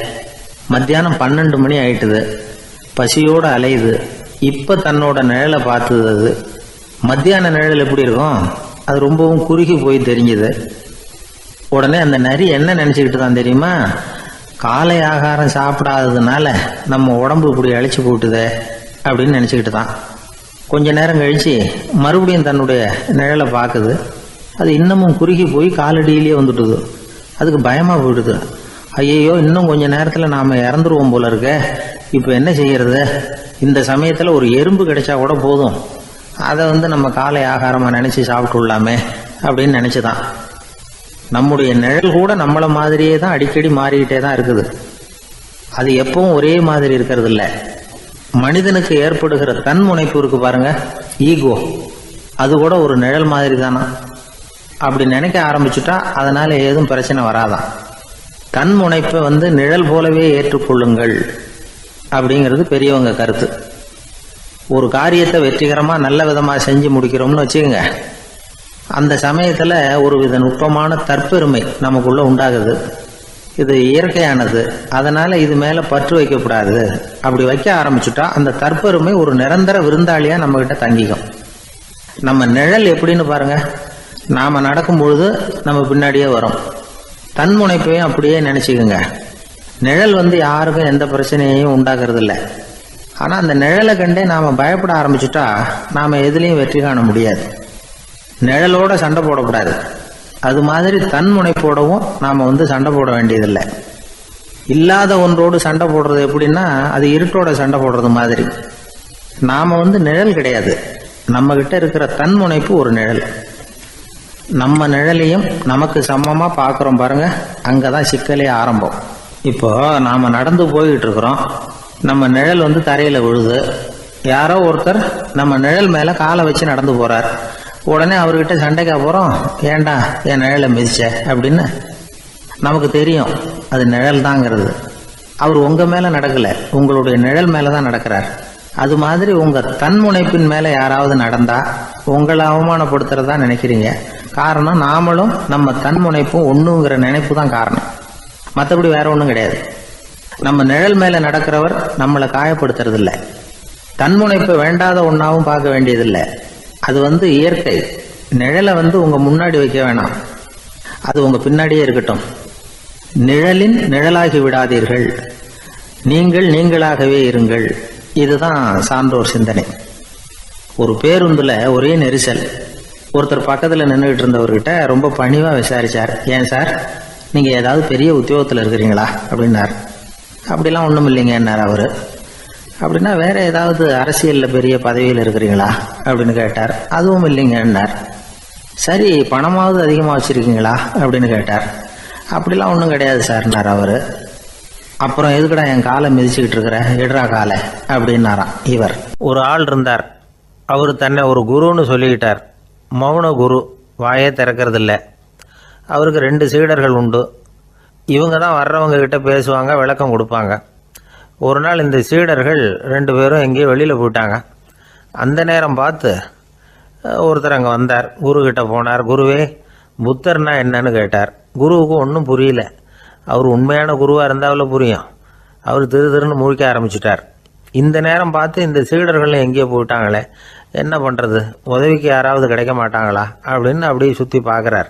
மத்தியானம் 12 மணி ஆயிட்டுது. பசியோட அலையுது. இப்ப தன்னோட நிழலை பார்த்தது. அது மத்தியான நிழல் எப்படி இருக்கும், அது ரொம்பவும் குறுகி போய் தெரிஞ்சுது. உடனே அந்த நரி என்ன நினைச்சுக்கிட்டு தான் தெரியுமா, காலை ஆகாரம் சாப்பிடாததுனால நம்ம உடம்பு இப்படி அழிச்சு போட்டுதே அப்படின்னு நினச்சிக்கிட்டு தான். கொஞ்ச நேரம் கழித்து மறுபடியும் தன்னுடைய நிழலை பார்க்குது. அது இன்னமும் குறுகி போய் காலடியிலேயே வந்துட்டுது. அதுக்கு பயமாக போயிடுது. ஐயையோ, இன்னும் கொஞ்ச நேரத்தில் நாம் இறந்துருவோம் போல இருக்க, இப்போ என்ன செய்யறது? இந்த சமயத்தில் ஒரு எறும்பு கிடைச்சா கூட போதும், அதை நம்ம காலை ஆகாரமாக நினச்சி சாப்பிட்டுள்ளாமே அப்படின்னு நினச்சிதான். நம்முடைய நிழல் கூட நம்மளை மாதிரியே தான் அடிக்கடி மாறிக்கிட்டே தான் இருக்குது. அது எப்பவும் ஒரே மாதிரி இருக்கிறது இல்லை. மனிதனுக்கு ஏற்படுகிற தன்முனைப்பு இருக்கு பாருங்க, ஈகோ, அது கூட ஒரு நிழல் மாதிரி தானா. அப்படி நினைக்க ஆரம்பிச்சுட்டா அதனால ஏதும் பிரச்சனை வராதான். தன்முனைப்பை நிழல் போலவே ஏற்றுக்கொள்ளுங்கள் அப்படிங்கிறது பெரியவங்க கருத்து. ஒரு காரியத்தை வெற்றிகரமாக நல்ல விதமாக செஞ்சு முடிக்கிறோம்னு வச்சுக்கோங்க, அந்த சமயத்தில் ஒரு வித நுட்பமான தற்பெருமை நமக்குள்ள உண்டாகுது. இது இயற்கையானது, அதனால இது மேலே பற்று வைக்கக்கூடாது. அப்படி வைக்க ஆரம்பிச்சுட்டா அந்த தற்பெருமை ஒரு நிரந்தர விருந்தாளியாக நம்மகிட்ட தங்கிக்கும். நம்ம நிழல் எப்படின்னு பாருங்க, நாம் நடக்கும் பொழுது நம்ம பின்னாடியே வரும். தன்முனைப்பையும் அப்படியே நினச்சிக்கோங்க. நிழல் யாருக்கும் எந்த பிரச்சனையையும் உண்டாக்குறது இல்லை. ஆனால் அந்த நிழலை கண்டே நாம் பயப்பட ஆரம்பிச்சுட்டா நாம் எதுலேயும் வெற்றி காண முடியாது. நிழலோட சண்டை போடக்கூடாது. அது மாதிரி தன்முனைப்போடவும் நாம் சண்டை போட வேண்டியதில்லை. இல்லாத ஒன்றோடு சண்டை போடுறது எப்படின்னா, அது இருட்டோட சண்டை போடுறது மாதிரி. நாம் நிழல் கிடையாது, நம்மகிட்ட இருக்கிற தன்முனைப்பு ஒரு நிழல். நம்ம நிழலையும் நமக்கு சமமாக பார்க்குறோம் பாருங்க, அங்கே தான் சிக்கலே ஆரம்பம். இப்போ நாம் நடந்து போய்கிட்டு இருக்கிறோம், நம்ம நிழல் தரையில் விழுது. யாரோ ஒருத்தர் நம்ம நிழல் மேலே காலை வச்சு நடந்து போகிறார். உடனே அவர்கிட்ட சண்டைக்கா போகிறோம், ஏண்டா என் நிழலை மிதிச்ச அப்படின்னு. நமக்கு தெரியும் அது நிழல் தாங்கிறது. அவர் உங்கள் மேலே நடக்கலை, உங்களுடைய நிழல் மேலே தான் நடக்கிறார். அது மாதிரி உங்கள் தன்முனைப்பின் மேலே யாராவது நடந்தா உங்களை அவமானப்படுத்துறதா நினைக்கிறீங்க. காரணம், நாமளும் நம்ம தன்முனைப்பும் ஒன்றுங்கிற நினைப்பு தான் காரணம், மற்றபடி வேற ஒன்றும் கிடையாது. நம்ம நிழல் மேலே நடக்கிறவர் நம்மளை காயப்படுத்துறதில்லை. தன்முனைப்பை வேண்டாத ஒன்றாவும் பார்க்க வேண்டியதில்லை. அது இயற்கை. நிழலை உங்கள் முன்னாடி வைக்க வேணாம், அது உங்கள் பின்னாடியே இருக்கட்டும். நிழலின் நிழலாகி விடாதீர்கள், நீங்கள் நீங்களாகவே இருங்கள். இதுதான் சான்றோர் சிந்தனை. ஒரு பேருந்துல ஒரே நெரிசல். ஒருத்தர் பக்கத்தில் நின்றுகிட்டு இருந்தவர்கிட்ட ரொம்ப பணிவாக விசாரிச்சார், ஏன் சார் நீங்கள் ஏதாவது பெரிய உத்தியோகத்தில் இருக்கிறீங்களா அப்படின்னார். அப்படிலாம் ஒன்றும் இல்லைங்கன்னார் அவர். அப்படின்னா வேற ஏதாவது அரசியலில் பெரிய பதவியில் இருக்கிறீங்களா அப்படின்னு கேட்டார். அதுவும் இல்லைங்கன்னார். சரி, பணமாவது அதிகமாக வச்சுருக்கீங்களா அப்படின்னு கேட்டார். அப்படிலாம் ஒன்றும் கிடையாது சார்னார் அவர். அப்புறம் எதுக்குடா என் காலை மிதிச்சுக்கிட்டு இருக்கிற, எடுறா காலை அப்படின்னாராம் இவர். ஒரு ஆள் இருந்தார். அவர் தன்னை ஒரு குருன்னு சொல்லிக்கிட்டார். மௌன குரு, வாயே திறக்கிறதில்ல. அவருக்கு 2 சீடர்கள் உண்டு. இவங்க தான் வர்றவங்க கிட்ட பேசுவாங்க, விளக்கம் கொடுப்பாங்க. ஒரு நாள் இந்த சீடர்கள் 2 பேரும் எங்கேயோ வெளியில் போயிட்டாங்க. அந்த நேரம் பார்த்து ஒருத்தர் அங்கே வந்தார். குருக்கிட்ட போனார். குருவே, புத்தர்னா என்னன்னு கேட்டார். குருவுக்கு ஒன்றும் புரியல. அவர் உண்மையான குருவாக இருந்தாவில் புரியும். அவர் திருன்னு முழிக்க ஆரம்பிச்சிட்டார். இந்த நேரம் பார்த்து இந்த சீடர்கள் எங்கேயோ போயிட்டாங்களே, என்ன பண்ணுறது, உதவிக்கு யாராவது கிடைக்க மாட்டாங்களா அப்படின்னு அப்படியே சுற்றி பார்க்குறார்.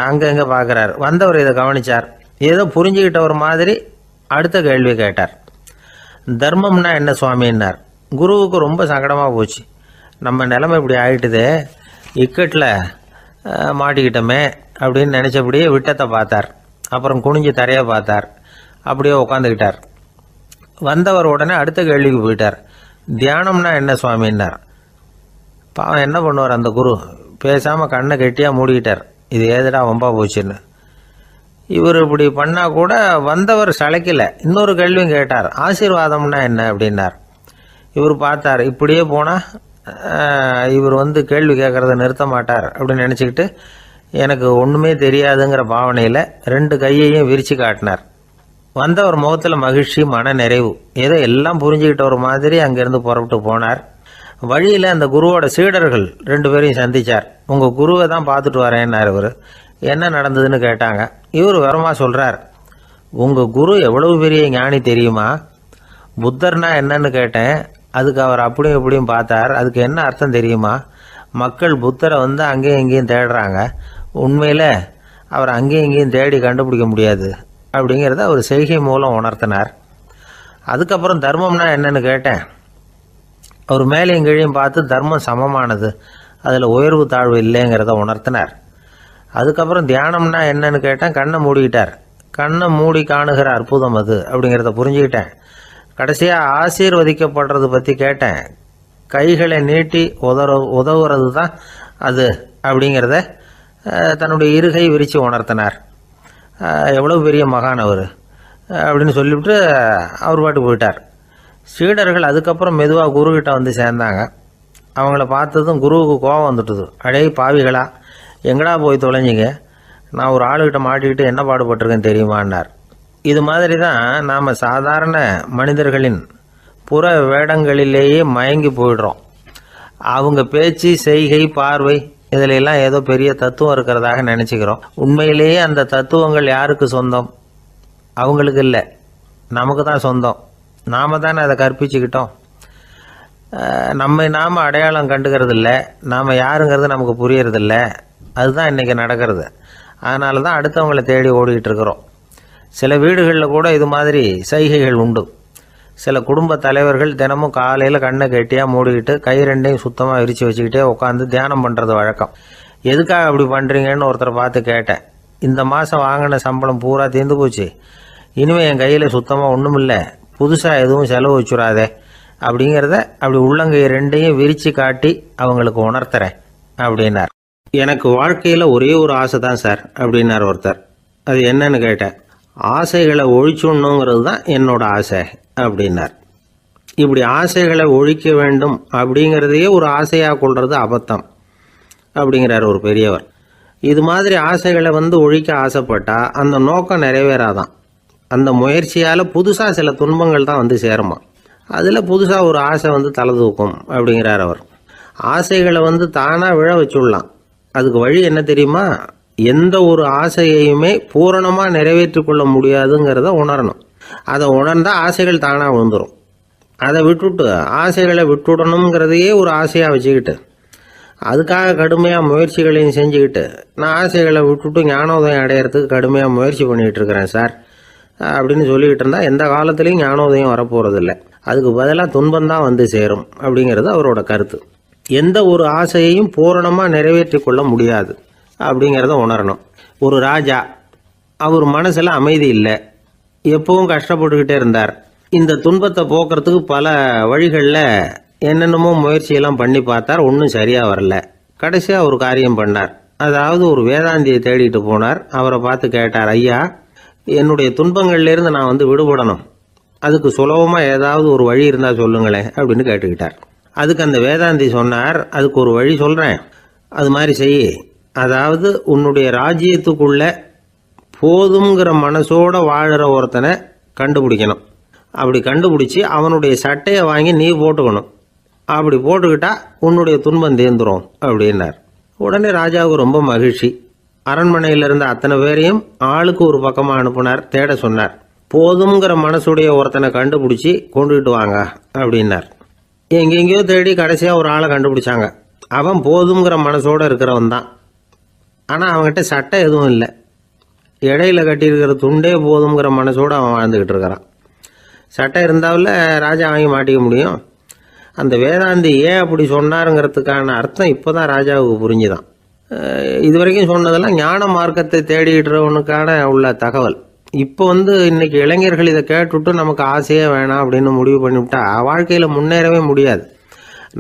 அங்கங்கே பார்க்குறார். வந்தவர் இதை கவனித்தார். ஏதோ புரிஞ்சுக்கிட்ட ஒரு மாதிரி அடுத்த கேள்வி கேட்டார். தர்மம்னா என்ன சுவாமின்னார். குருவுக்கு ரொம்ப சங்கடமாக போச்சு. நம்ம நிலைமை இப்படி ஆகிட்டுதே, இக்கட்டில் மாட்டிக்கிட்டோமே அப்படின்னு நினச்சபடியே விட்டத்தை பார்த்தார். அப்புறம் குனிஞ்சு தரையை பார்த்தார். அப்படியே உட்காந்துக்கிட்டார். வந்தவர் உடனே அடுத்த கேள்விக்கு போயிட்டார். தியானம்னா என்ன சுவாமின்னார். பாவம் என்ன பண்ணுவார் அந்த குரு, பேசாமல் கண்ணை கெட்டியாக மூடிக்கிட்டார். இது ஏதுடா வம்பா போச்சுன்னு. இவர் இப்படி பண்ணால் கூட வந்தவர் சளைக்கல. இன்னொரு கேள்வியும் கேட்டார். ஆசீர்வாதம்னா என்ன அப்படின்னார். இவர் பார்த்தார். இப்படியே போனால் இவர் கேள்வி கேட்குறத நிறுத்த மாட்டார் அப்படின்னு நினச்சிக்கிட்டு எனக்கு ஒன்றுமே தெரியாதுங்கிற பாவனையில் 2 கையையும் விரித்து காட்டினார். வந்தவர் முகத்தில் மகிழ்ச்சி, மன நிறைவு. ஏதோ எல்லாம் புரிஞ்சுக்கிட்ட ஒரு மாதிரி அங்கேருந்து புறப்பட்டு போனார். வழியில் அந்த குருவோட சீடர்கள் 2 பேரையும் சந்தித்தார். உங்கள் குருவை தான் பார்த்துட்டு வரேன்னார் இவர். என்ன நடந்ததுன்னு கேட்டாங்க. இவர் விவரமாக சொல்கிறார். உங்கள் குரு எவ்வளவு பெரிய ஞானி தெரியுமா? புத்தர்னா என்னன்னு கேட்டேன். அதுக்கு அவர் அப்படியும் இப்படியும் பார்த்தார். அதுக்கு என்ன அர்த்தம் தெரியுமா? மக்கள் புத்தரை அங்கேயும் இங்கேயும் தேடுறாங்க. உண்மையில் அவர் அங்கேயும் இங்கேயும் தேடி கண்டுபிடிக்க முடியாது. அப்படிங்கிறத அவர் செய்கை மூலம் உணர்த்தினார். அதுக்கப்புறம் தர்மம்னா என்னன்னு கேட்டேன். அவர் மேலேயும் கீழையும் பார்த்து தர்மம் சமமானது, அதில் உயர்வு தாழ்வு இல்லைங்கிறத உணர்த்தினார். அதுக்கப்புறம் தியானம்னா என்னன்னு கேட்டேன். கண்ணை மூடிக்கிட்டார். கண்ணை மூடி காணுகிற அற்புதம் அது அப்படிங்கிறத புரிஞ்சுக்கிட்டேன். கடைசியாக ஆசீர்வதிக்கப்படுறது பற்றி கேட்டேன். கைகளை நீட்டி உதவுறது தான் அது அப்படிங்கிறத தன்னுடைய இருகை விரித்து உணர்த்தினார். எவ்வளோ பெரிய மகான் அவர் அப்படின்னு சொல்லிவிட்டு அவர் பாட்டு போயிட்டார். சீடர்கள் அதுக்கப்புறம் மெதுவாக குருக்கிட்ட வந்து சேர்ந்தாங்க. அவங்கள பார்த்ததும் குருவுக்கு கோபம் வந்துட்டுது. அடே பாவிகளா, எங்கடா போய் தொலைஞ்சிங்க, நான் ஒரு ஆளுகிட்ட மாட்டிக்கிட்டு என்ன பாடுபட்டிருக்கேன் தெரியுமான்னார். இது மாதிரி தான் நாம் சாதாரண மனிதர்களின் புற வேடங்களிலேயே மயங்கி போயிடுறோம். அவங்க பேச்சு, செய்கை, பார்வை இதிலெல்லாம் ஏதோ பெரிய தத்துவம் இருக்கிறதாக நினச்சிக்கிறோம். உண்மையிலேயே அந்த தத்துவங்கள் யாருக்கு சொந்தம்? அவங்களுக்கு இல்லை, நமக்கு தான் சொந்தம். நாம் தானே அதை கற்பிச்சுக்கிட்டோம். நம்மை நாம் அடையாளம் கண்டுக்கிறது இல்லை, நாம் யாருங்கிறது நமக்கு புரியறதில்ல. அதுதான் இன்றைக்கி நடக்கிறது. அதனால தான் அடுத்தவங்களை தேடி ஓடிக்கிட்டு இருக்கிறோம். சில வீடுகளில் கூட இது மாதிரி சைகைகள் உண்டு. சில குடும்ப தலைவர்கள் தினமும் காலையில் கண்ணை கெட்டியாக மூடிக்கிட்டு கை ரெண்டையும் சுத்தமாக விரித்து வச்சுக்கிட்டே உட்காந்து தியானம் பண்ணுறது வழக்கம். எதுக்காக அப்படி பண்ணுறீங்கன்னு ஒருத்தரை பார்த்து கேட்டேன். இந்த மாதம் வாங்கின சம்பளம் பூரா தீர்ந்து போச்சு, இனிமேல் என் கையில் சுத்தமாக ஒன்றும் இல்லை, புதுசாக எதுவும் செலவு வச்சுடாதே அப்படிங்கிறத அப்படி உள்ளங்கை ரெண்டையும் விரித்து காட்டி அவங்களுக்கு உணர்த்துறேன் அப்படின்னார். எனக்கு வாழ்க்கையில் ஒரே ஒரு ஆசை தான் சார் அப்படின்னார் ஒருத்தர். அது என்னன்னு கேட்டேன். ஆசைகளை ஒழிச்சுடணுங்கிறது தான் என்னோட ஆசை அப்படின்னார். இப்படி ஆசைகளை ஒழிக்க வேண்டும் அப்படிங்கிறதையே ஒரு ஆசையாக கொள்வது அபத்தம் அப்படிங்கிறார் ஒரு பெரியவர். இது மாதிரி ஆசைகளை ஒழிக்க ஆசைப்பட்டால் அந்த நோக்கம் நிறைவேறாதான். அந்த முயற்சியால் புதுசாக சில துன்பங்கள் தான் சேருமா. அதில் புதுசாக ஒரு ஆசை தலை தூக்கும் அப்படிங்கிறார் அவர். ஆசைகளை தானாக விழ வச்சுடலாம். அதுக்கு வழி என்ன தெரியுமா? எந்த ஒரு ஆசையையுமே பூரணமாக நிறைவேற்றி கொள்ள முடியாதுங்கிறத உணரணும். அதை உணர்ந்தால் ஆசைகள் தானாக விழுந்துடும். அதை விட்டுட்டு ஆசைகளை விட்டுடணுங்கிறதையே ஒரு ஆசையாக வச்சுக்கிட்டு அதுக்காக கடுமையாக முயற்சிகளையும் செஞ்சுக்கிட்டு நான் ஆசைகளை விட்டுட்டு ஞானோதயம் அடையிறதுக்கு கடுமையாக முயற்சி பண்ணிகிட்டு இருக்கிறேன் சார் அப்படின்னு சொல்லிக்கிட்டு இருந்தால் எந்த காலத்துலேயும் ஞானோதயம் வரப்போகிறதில்ல. அதுக்கு பதிலாக துன்பந்தான் சேரும் அப்படிங்கிறது அவரோட கருத்து. எந்த ஒரு ஆசையையும் பூரணமாக நிறைவேற்றி கொள்ள முடியாது அப்படிங்கிறத உணரணும். ஒரு ராஜா, அவர் மனசில் அமைதி இல்லை, எப்பவும் கஷ்டப்பட்டுக்கிட்டே இருந்தார். இந்த துன்பத்தை போக்குறதுக்கு பல வழிகளில் என்னென்னமோ முயற்சியெல்லாம் பண்ணி பார்த்தார், ஒன்றும் சரியாக வரல. கடைசியாக ஒரு காரியம் பண்ணார். அதாவது ஒரு வேதாந்தியை தேடிட்டு போனார். அவரை பார்த்து கேட்டார், ஐயா, என்னுடைய துன்பங்கள்லேருந்து நான் விடுபடணும், அதுக்கு சுலபமாக ஏதாவது ஒரு வழி இருந்தால் சொல்லுங்களேன் அப்படின்னு கேட்டுக்கிட்டார். அதுக்கு அந்த வேதாந்தி சொன்னார், அதுக்கு ஒரு வழி சொல்கிறேன், அது மாதிரி செய். அதாவது உன்னுடைய ராஜ்யத்துக்குள்ள போதுங்கிற மனசோட வாழுற ஒருத்தனை கண்டுபிடிக்கணும். அப்படி கண்டுபிடிச்சி அவனுடைய சட்டையை வாங்கி நீ போட்டுக்கணும். அப்படி போட்டுக்கிட்டா உன்னுடைய துன்பம் தீர்ந்துரும் அப்படின்னார். உடனே ராஜாவுக்கு ரொம்ப மகிழ்ச்சி. அரண்மனையில் இருந்த அத்தனை பேரையும் ஆளுக்கு ஒரு பக்கமாக அனுப்புனார், தேட சொன்னார். போதுங்கிற மனசுடைய ஒருத்தனை கண்டுபிடிச்சி கொண்டுகிட்டு வாங்க அப்படின்னார். எங்கெங்கேயோ தேடி கடைசியாக ஒரு ஆளை கண்டுபிடிச்சாங்க. அவன் போதுங்கிற மனசோடு இருக்கிறவன் தான். ஆனால் அவன்கிட்ட சட்டை எதுவும் இல்லை. இடையில கட்டியிருக்கிற துண்டே போதுங்கிற மனசோடு அவன் வாழ்ந்துக்கிட்டு இருக்கிறான். சட்டை இருந்தாவில் ராஜா வாங்கி மாட்டிக்க முடியும். அந்த வேதாந்தி ஏன் அப்படி சொன்னாருங்கிறதுக்கான அர்த்தம் இப்போ தான் ராஜாவுக்கு புரிஞ்சுதான். இது வரைக்கும் சொன்னதெல்லாம் ஞான மார்க்கத்தை தேடிக்கிறவனுக்கான உள்ள தகவல். இப்போ இன்னைக்கு இளைஞர்கள் இதை கேட்டுவிட்டு நமக்கு ஆசையே வேணாம் அப்படின்னு முடிவு பண்ணிவிட்டா வாழ்க்கையில் முன்னேறவே முடியாது.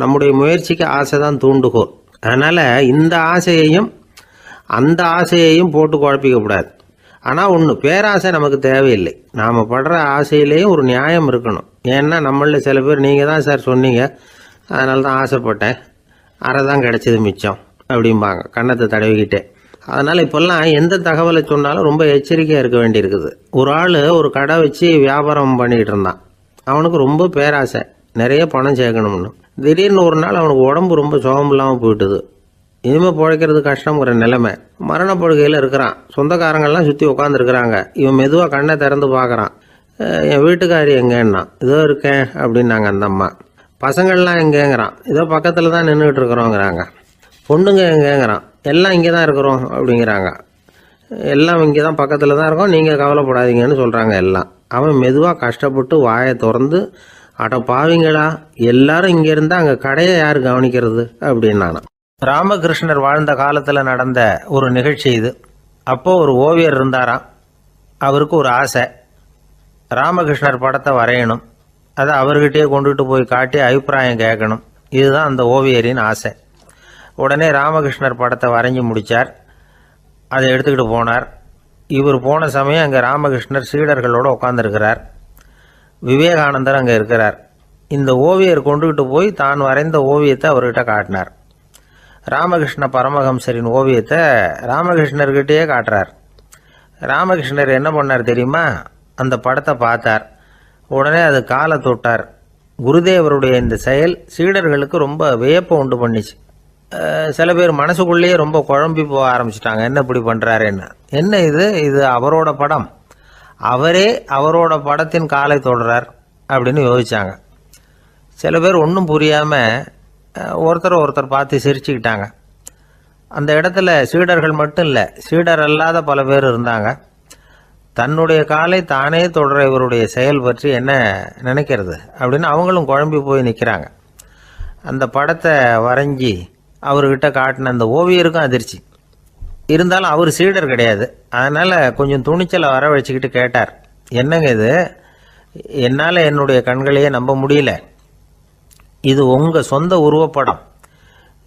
நம்முடைய முயற்சிக்கு ஆசை தான் தூண்டுகோல். அதனால் இந்த ஆசையையும் அந்த ஆசையையும் போட்டு குழப்பிக்கக்கூடாது. ஆனால் ஒன்று, பேராசை நமக்கு தேவையில்லை. நாம் படுற ஆசையிலேயும் ஒரு நியாயம் இருக்கணும். ஏன்னா நம்மளில் சில பேர் நீங்கள் தான் சார் சொன்னீங்க, அதனால தான் ஆசைப்பட்டேன், அரை தான் கிடச்சிது மிச்சம் அப்படிம்பாங்க கன்னத்தை தடவிக்கிட்டே. அதனால் இப்போல்லாம் எந்த தகவலை சொன்னாலும் ரொம்ப எச்சரிக்கையாக இருக்க வேண்டியிருக்குது. ஒரு ஆள் ஒரு கடை வச்சு வியாபாரம் பண்ணிகிட்டு இருந்தான். அவனுக்கு ரொம்ப பேராசை, நிறைய பணம் சேர்க்கணும்னு. திடீர்னு ஒரு நாள் அவனுக்கு உடம்பு ரொம்ப சுகம் இல்லாமல் போயிட்டுது. இனிமேல் பிழைக்கிறது கஷ்டங்கிற நிலைமை. மரணப்படுகையில் இருக்கிறான். சொந்தக்காரங்கள்லாம் சுற்றி உட்காந்துருக்குறாங்க. இவன் மெதுவாக கண்ணை திறந்து பார்க்குறான். என் வீட்டுக்காரி எங்கேன்னா, இதோ இருக்கேன் அப்படின்னாங்க அந்த அம்மா. பசங்கள்லாம் எங்கேங்கிறான், இதோ பக்கத்தில் தான் நின்றுக்கிட்டு இருக்கிறோங்கிறாங்க. பொண்ணுங்க எங்கேங்கிறான், எல்லாம் இங்கே தான் இருக்கிறோம் அப்படிங்கிறாங்க. எல்லாம் இங்கே தான் பக்கத்தில் தான் இருக்கோம், நீங்கள் கவலைப்படாதீங்கன்னு சொல்கிறாங்க எல்லாம். அவன் மெதுவாக கஷ்டப்பட்டு வாயை திறந்து, அட பாவிங்களா, எல்லாரும் இங்கே இருந்தால் அங்கே கடையை யார் கவனிக்கிறது அப்படின்னானா. ராமகிருஷ்ணர் வாழ்ந்த காலத்தில் நடந்த ஒரு நிகழ்ச்சி இது. அப்போது ஒரு ஓவியர் இருந்தாராம். அவருக்கு ஒரு ஆசை, ராமகிருஷ்ணர் படத்தை வரையணும், அதை அவர்கிட்டயே கொண்டுட்டு போய் காட்டி அபிப்பிராயம் கேட்கணும். இதுதான் அந்த ஓவியரின் ஆசை. உடனே ராமகிருஷ்ணர் படத்தை வரைஞ்சி முடித்தார். அதை எடுத்துக்கிட்டு போனார். இவர் போன சமயம் அங்கே ராமகிருஷ்ணர் சீடர்களோடு உட்காந்துருக்கிறார். விவேகானந்தர் அங்கே இருக்கிறார். இந்த ஓவியர் கொண்டுகிட்டு போய் தான் வரைந்த ஓவியத்தை அவர்கிட்ட காட்டினார். ராமகிருஷ்ண பரமஹம்சரின் ஓவியத்தை ராமகிருஷ்ணர்கிட்டயே காட்டுறார். ராமகிருஷ்ணர் என்ன பண்ணார் தெரியுமா? அந்த படத்தை பார்த்தார். உடனே அது காலை தொட்டார். குருதேவருடைய இந்த செயல் சீடர்களுக்கு ரொம்ப வியப்பை உண்டு பண்ணிச்சு. சில பேர் மனசுக்குள்ளேயே ரொம்ப குழம்பி போக ஆரம்பிச்சிட்டாங்க, என்ன இப்படி பண்ணுறாருன்னு. என்ன இது அவரோட படம், அவரே அவரோட படத்தின் காலை தொடுறார் அப்படின்னு யோசிச்சாங்க. சில பேர் ஒன்றும் புரியாமல் ஒருத்தர் பார்த்து சிரிச்சுக்கிட்டாங்க. அந்த இடத்துல சீடர்கள் மட்டும் இல்லை, சீடர் அல்லாத பல பேர் இருந்தாங்க. தன்னுடைய காலை தானே தொடர இவருடைய செயல் பற்றி என்ன நினைக்கிறது அப்படின்னு அவங்களும் குழம்பி போய் நிற்கிறாங்க. அந்த படத்தை வரைஞ்சி அவர்கிட்ட காட்டின அந்த ஓவியருக்கும் அதிர்ச்சி. இருந்தாலும் அவர் சீடர் கிடையாது. அதனால் கொஞ்சம் துணிச்சலை வர வச்சுக்கிட்டு கேட்டார், என்னங்க இது, என்னால் என்னுடைய கண்களையே நம்ப முடியல. இது உங்கள் சொந்த உருவப்படம்,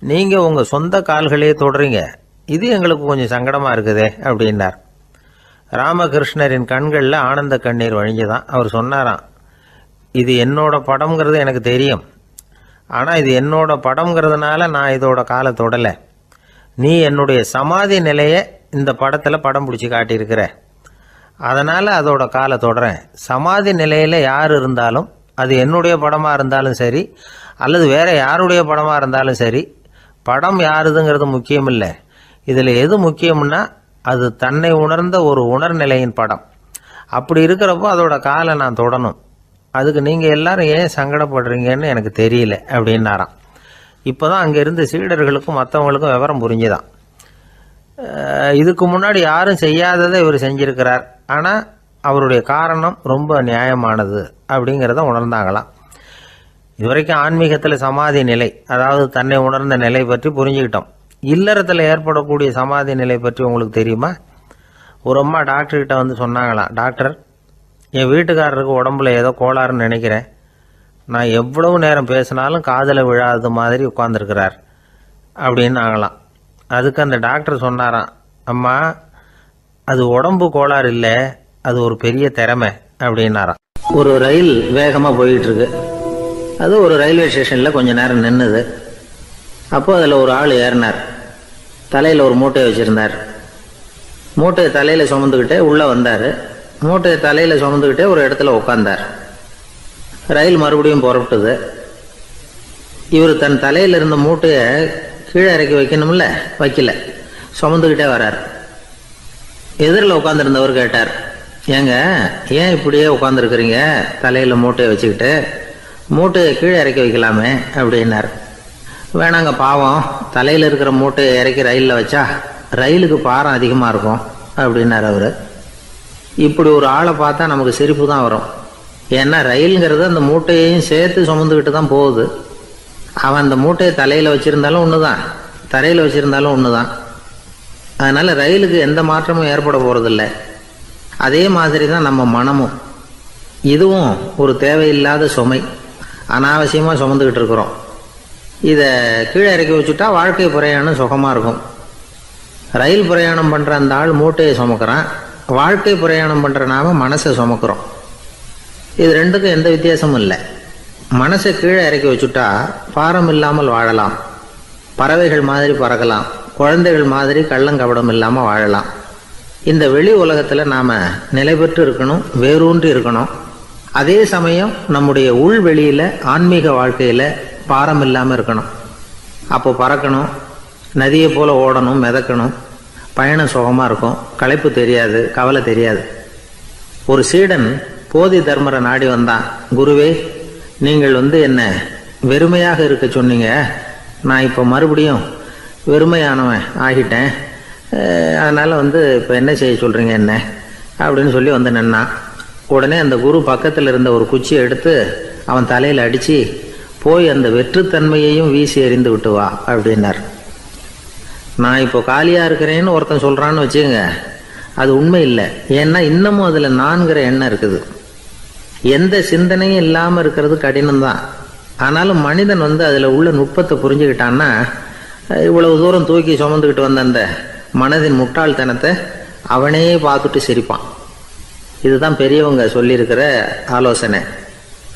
நீங்கள் உங்கள் சொந்த கால்களையே தொடுறீங்க, இது எங்களுக்கு கொஞ்சம் சங்கடமாக இருக்குதே அப்படின்னார். ராமகிருஷ்ணரின் கண்களில் ஆனந்த கண்ணீர் வழிஞ்சுதான். அவர் சொன்னாராம், இது என்னோட படம்ங்கிறது எனக்கு தெரியும், ஆனால் இது என்னோட படம்ங்கிறதுனால நான் இதோட காலை தொடலை. நீ என்னுடைய சமாதி நிலையை இந்த படத்தில் படம் பிடிச்சி காட்டியிருக்கிற, அதனால் அதோட காலை தொடறேன். சமாதி நிலையில் யார் இருந்தாலும், அது என்னுடைய படமாக இருந்தாலும் சரி அல்லது வேறு யாருடைய படமாக இருந்தாலும் சரி, படம் யாருதுங்கிறது முக்கியம் இல்லை. இதில் எது முக்கியம்னா அது தன்னை உணர்ந்த ஒரு உணர்நிலையின் படம். அப்படி இருக்கிறப்போ அதோட காலை நான் தொடணும். அதுக்கு நீங்கள் எல்லாரும் ஏன் சங்கடப்படுறீங்கன்னு எனக்கு தெரியல அப்படின்னாராம். இப்போ தான் அங்கே இருந்து சீடர்களுக்கும் மற்றவங்களுக்கும் விவரம் புரிஞ்சுதான். இதுக்கு முன்னாடி யாரும் செய்யாததை இவர் செஞ்சிருக்கிறார், ஆனால் அவருடைய காரணம் ரொம்ப நியாயமானது அப்படிங்கிறத உணர்ந்தாங்களாம். இதுவரைக்கும் ஆன்மீகத்தில் சமாதி நிலை, அதாவது தன்னை உணர்ந்த நிலை பற்றி புரிஞ்சுக்கிட்டோம். இல்லறத்தில் ஏற்படக்கூடிய சமாதி நிலை பற்றி உங்களுக்கு தெரியுமா? ஒரு அம்மா டாக்டர்கிட்ட வந்து சொன்னாங்களாம், டாக்டர், என் வீட்டுக்காரருக்கு உடம்புல ஏதோ கோளாறுன்னு நினைக்கிறேன், நான் எவ்வளவு நேரம் பேசினாலும் காதில் விழாத மாதிரி உட்காந்துருக்கிறார் அப்படின்னு ஆகலாம். அதுக்கு அந்த டாக்டர் சொன்னாராம், அம்மா, அது உடம்பு கோளாறு இல்லை, அது ஒரு பெரிய திறமை அப்படின்னாராம். ஒரு ரயில் வேகமாக போயிட்டு இருக்கு. அது ஒரு ரயில்வே ஸ்டேஷனில் கொஞ்ச நேரம் நின்றுது. அப்போ அதில் ஒரு ஆள் ஏறினார். தலையில் ஒரு மூட்டையை வச்சுருந்தார். மூட்டையை தலையில் சுமந்துக்கிட்டே உள்ளே வந்தார். மூட்டையை தலையில் சுமந்துக்கிட்டே ஒரு இடத்துல உட்காந்தார். ரயில் மறுபடியும் புறப்பட்டது. இவர் தன் தலையில் இருந்த மூட்டையை கீழே இறக்கி வைக்கணும்ல, வைக்கல, சுமந்துக்கிட்டே வர்றார். எதிரில் உட்காந்துருந்தவர் கேட்டார், ஏங்க ஏன் இப்படியே உட்காந்துருக்குறீங்க, தலையில் மூட்டையை வச்சுக்கிட்டு, மூட்டையை கீழே இறக்கி வைக்கலாமே அப்படின்னார். வேணாங்க, பாவம், தலையில் இருக்கிற மூட்டையை இறக்கி ரயிலில் வச்சா ரயிலுக்கு பாரம் அதிகமாக இருக்கும் அப்படின்னார் அவர். இப்படி ஒரு ஆளை பார்த்தா நமக்கு சிரிப்பு தான் வரும். ஏன்னா ரயிலுங்கிறது அந்த மூட்டையையும் சேர்த்து சுமந்துக்கிட்டு தான் போகுது. அவன் அந்த மூட்டையை தலையில் வச்சுருந்தாலும் ஒன்று தான், தரையில் வச்சுருந்தாலும் ஒன்று தான். அதனால் ரயிலுக்கு எந்த மாற்றமும் ஏற்பட போகிறதில்ல. அதே மாதிரி தான் நம்ம மனமும். இதுவும் ஒரு தேவையில்லாத சுமை, அனாவசியமாக சுமந்துக்கிட்டு இருக்கிறோம். இதை கீழே இறக்கி வச்சுட்டா வாழ்க்கை பிரயாணம் சுகமாக இருக்கும். ரயில் பிரயாணம் பண்ணுற அந்த ஆள் மூட்டையை சுமக்கிறான், வாழ்க்கை பிரயாணம் பண்ணுற நாம மனசை சுமக்கிறோம். இது ரெண்டுக்கும் எந்த வித்தியாசமும் இல்லை. மனசை கீழே இறக்கி வச்சுட்டா பாரம் இல்லாமல் வாழலாம், பறவைகள் மாதிரி பறக்கலாம், குழந்தைகள் மாதிரி கள்ளங்கபடம் இல்லாமல் வாழலாம். இந்த வெளி உலகத்தில் நாம் நிலை பெற்று இருக்கணும், வேரூன்றி இருக்கணும். அதே சமயம் நம்முடைய உள்வெளியில் ஆன்மீக வாழ்க்கையில் பாரம் இல்லாமல் இருக்கணும். அப்போ பறக்கணும், நதியை போல் ஓடணும், மிதக்கணும், பயணம் சுகமாக இருக்கும், களைப்பு தெரியாது, கவலை தெரியாது. ஒரு சீடன் போதி தர்மரை நாடி வந்தான். குருவே, நீங்கள் என்ன வெறுமையாக இருக்க சொன்னீங்க, நான் இப்போ மறுபடியும் வெறுமையானவன் ஆகிட்டேன், அதனால் இப்போ என்ன செய்ய சொல்கிறீங்க என்ன அப்படின்னு சொல்லி நின்னான். உடனே அந்த குரு பக்கத்தில் இருந்த ஒரு குச்சியை எடுத்து அவன் தலையில் அடித்து, போய் அந்த வெற்றுத்தன்மையையும் வீசி எறிந்து விட்டு வா அப்படின்னார். நான் இப்போ காலியாக இருக்கிறேன்னு ஒருத்தன் சொல்கிறான்னு வச்சுக்கோங்க, அது உண்மை இல்லை. ஏன்னா இன்னமும் அதில் நான்கிற எண்ணம் இருக்குது. எந்த சிந்தனையும் இல்லாமல் இருக்கிறது கடினம்தான். ஆனாலும் மனிதன் அதில் உள்ள நுட்பத்தை புரிஞ்சுக்கிட்டான்னா இவ்வளவு தூரம் தூக்கி சுமந்துக்கிட்டு வந்த அந்த மனதின் முட்டாள்தனத்தை அவனே பார்த்துட்டு சிரிப்பான். இதுதான் பெரியவங்க சொல்லியிருக்கிற ஆலோசனை.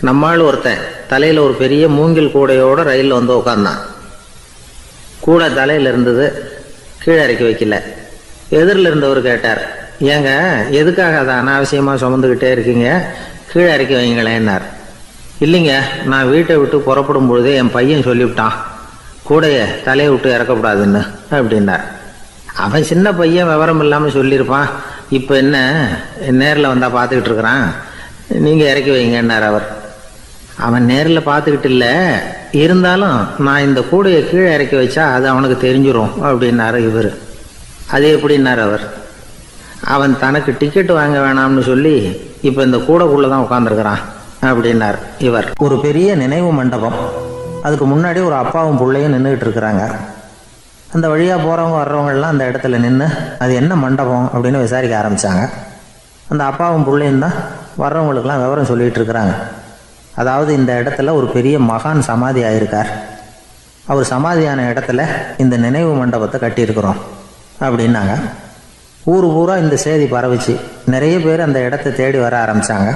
நம்மால் ஒருத்தன் தலையில் ஒரு பெரிய மூங்கில் கூடையோட ரயிலில் உட்காந்தான். கூடை தலையில் இருந்தது, கீழே இறக்கி வைக்கல. எதிரில் இருந்தவர் கேட்டார், ஏங்க எதுக்காக அதை அனாவசியமாக சுமந்துக்கிட்டே இருக்கீங்க, கீழே இறக்கி வைங்களேன்னார். இல்லைங்க, நான் வீட்டை விட்டு புறப்படும் பொழுதே என் பையன் சொல்லிவிட்டான் கூடையை தலையை விட்டு இறக்கக்கூடாதுன்னு அப்படின்னார். அவன் சின்ன பையன், விவரம் இல்லாமல் சொல்லியிருப்பான். இப்போ என்ன நேரில் வந்தால் பார்த்துக்கிட்டு இருக்கிறான், நீங்கள் இறக்கி வைங்கன்னார் அவர். அவன் நேரில் பார்த்துக்கிட்டு இல்லை, இருந்தாலும் நான் இந்த கூடையை கீழே இறக்கி வச்சா அது அவனுக்கு தெரிஞ்சிடும் அப்படின்னாரு இவர். அது எப்படின்னார் அவர். அவன் தனக்கு டிக்கெட் வாங்க வேணாம்னு சொல்லி இப்போ இந்த கூடைக்குள்ளே தான் உட்காந்துருக்கிறான் அப்படின்னார் இவர். ஒரு பெரிய நினைவு மண்டபம், அதுக்கு முன்னாடி ஒரு அப்பாவும் பிள்ளையும் நின்றுக்கிட்டு இருக்கிறாங்க. அந்த வழியாக போகிறவங்க வர்றவங்கெல்லாம் அந்த இடத்துல நின்று அது என்ன மண்டபம் அப்படின்னு விசாரிக்க ஆரம்பித்தாங்க. அந்த அப்பாவும் பிள்ளையும் தான் வர்றவங்களுக்கெல்லாம் விவரம் சொல்லிகிட்டு இருக்கிறாங்க. அதாவது இந்த இடத்துல ஒரு பெரிய மகான் சமாதி ஆயிருக்கார், அவர் சமாதியான இடத்துல இந்த நினைவு மண்டபத்தை கட்டியிருக்கிறோம் அப்படின்னாங்க. ஊர் பூரா இந்த செய்தி பரவிச்சு. நிறைய பேர் அந்த இடத்த தேடி வர ஆரம்பித்தாங்க.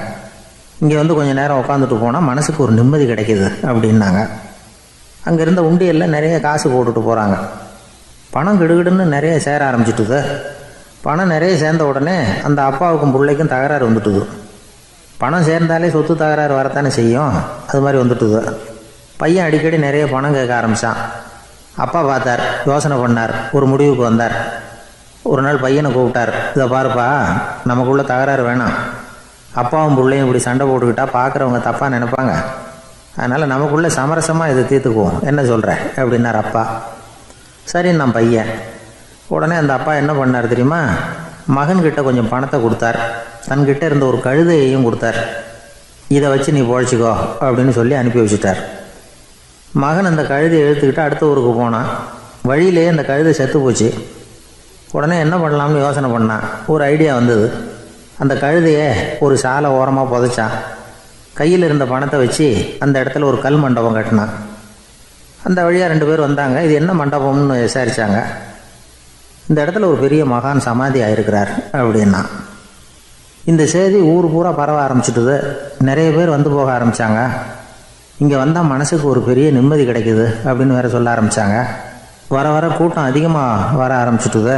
இங்கே கொஞ்சம் நேரம் உட்காந்துட்டு போனால் மனசுக்கு ஒரு நிம்மதி கிடைக்கிது அப்படின்னாங்க. அங்கே இருந்த உண்டியலில் நிறைய காசு போட்டுட்டு போகிறாங்க. பணம் கிடுகிடுன்னு நிறைய சேர ஆரம்பிச்சுட்டுது. பணம் நிறைய சேர்ந்த உடனே அந்த அப்பாவுக்கும் பிள்ளைக்கும் தகராறு வந்துட்டுது. பணம் சேர்ந்தாலே சொத்து தகராறு வரத்தானே செய்யும், அது மாதிரி வந்துட்டுது. பையன் அடிக்கடி நிறைய பணம் கேட்க ஆரம்பித்தான். அப்பா பார்த்தார், யோசனை பண்ணார், ஒரு முடிவுக்கு வந்தார். ஒரு நாள் பையனை கூப்பிட்டார், இதை பாருப்பா, நமக்குள்ள தகராறு வேணாம். அப்பாவும் பிள்ளையும் இப்படி சண்டை போட்டுக்கிட்டா பார்க்குறவங்க தப்பாக நினைப்பாங்க. அதனால் நமக்குள்ளே சமரசமாக இதை தீர்த்துக்குவோம், என்ன சொல்கிற அப்படின்னார் அப்பா. சரி நான் பையன். உடனே அந்த அப்பா என்ன பண்ணார் தெரியுமா, மகன்கிட்ட கொஞ்சம் பணத்தை கொடுத்தார், தன்கிட்ட இருந்த ஒரு கழுதையையும் கொடுத்தார். இதை வச்சு நீ பொழைச்சிக்கோ அப்படின்னு சொல்லி அனுப்பி வச்சுட்டார். மகன் அந்த கழுதையை இழுத்துக்கிட்டு அடுத்த ஊருக்கு போனான். வழியிலேயே அந்த கழுதை செத்து போச்சு. உடனே என்ன பண்ணலாம்னு யோசனை பண்ணான். ஒரு ஐடியா வந்தது. அந்த கழுதையை ஒரு சாலை ஓரமாக புதைச்சான். கையில் இருந்த பணத்தை வச்சு அந்த இடத்துல ஒரு கல் மண்டபம் கட்டினான். அந்த வழியாக 2 பேர் வந்தாங்க. இது என்ன மண்டபம்னு விசாரித்தாங்க. இந்த இடத்துல ஒரு பெரிய மகான் சமாதி ஆயிருக்கிறார் அப்படின்னா. இந்த செய்தி ஊர் பூரா பரவ ஆரம்பிச்சுட்டுது. நிறைய பேர் வந்து போக ஆரம்பித்தாங்க. இங்கே வந்தால் மனசுக்கு ஒரு பெரிய நிம்மதி கிடைக்குது அப்படின்னு வேற சொல்ல ஆரம்பித்தாங்க. வர வர கூட்டம் அதிகமாக வர ஆரம்பிச்சுட்டுது.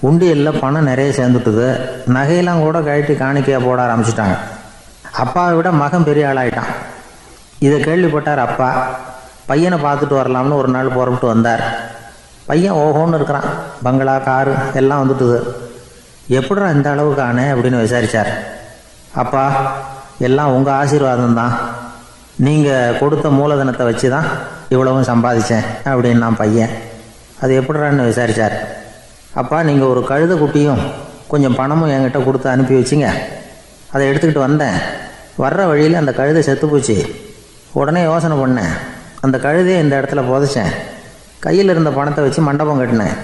உண்டியலில் பணம் நிறைய சேர்ந்துட்டுது. நகையெல்லாம் கூட கழட்டி காணிக்கையாக போட ஆரம்பிச்சிட்டாங்க. அப்பாவை விட மகன் பெரிய ஆளாயிட்டான். இதை கேள்விப்பட்டார் அப்பா. பையனை பார்த்துட்டு வரலாம்னு ஒரு நாள் புறப்பட்டு வந்தார். பையன் ஓஹோன்னு இருக்கிறான். பங்களா, காரு எல்லாம் வந்துட்டுது. எப்படிடா இந்த அளவுக்கு ஆனே அப்படின்னு விசாரித்தார். அப்பா, எல்லாம் உங்கள் ஆசீர்வாதம் தான். நீங்கள் கொடுத்த மூலதனத்தை வச்சு தான் இவ்வளவும் சம்பாதிச்சேன் அப்படின்னு நான் பையன். அது எப்படிறான்னு விசாரித்தார். அப்பா, நீங்கள் ஒரு கழுதை குட்டியும் கொஞ்சம் பணமும் என்கிட்ட கொடுத்து அனுப்பி வச்சிங்க. அதை எடுத்துக்கிட்டு வந்தேன். வர்ற வழியில் அந்த கழுதை செத்து போச்சு. உடனே யோசனை பண்ணேன், அந்த கழுதையை இந்த இடத்துல புதைச்சேன். கையில் இருந்த பணத்தை வச்சு மண்டபம் கட்டினேன்.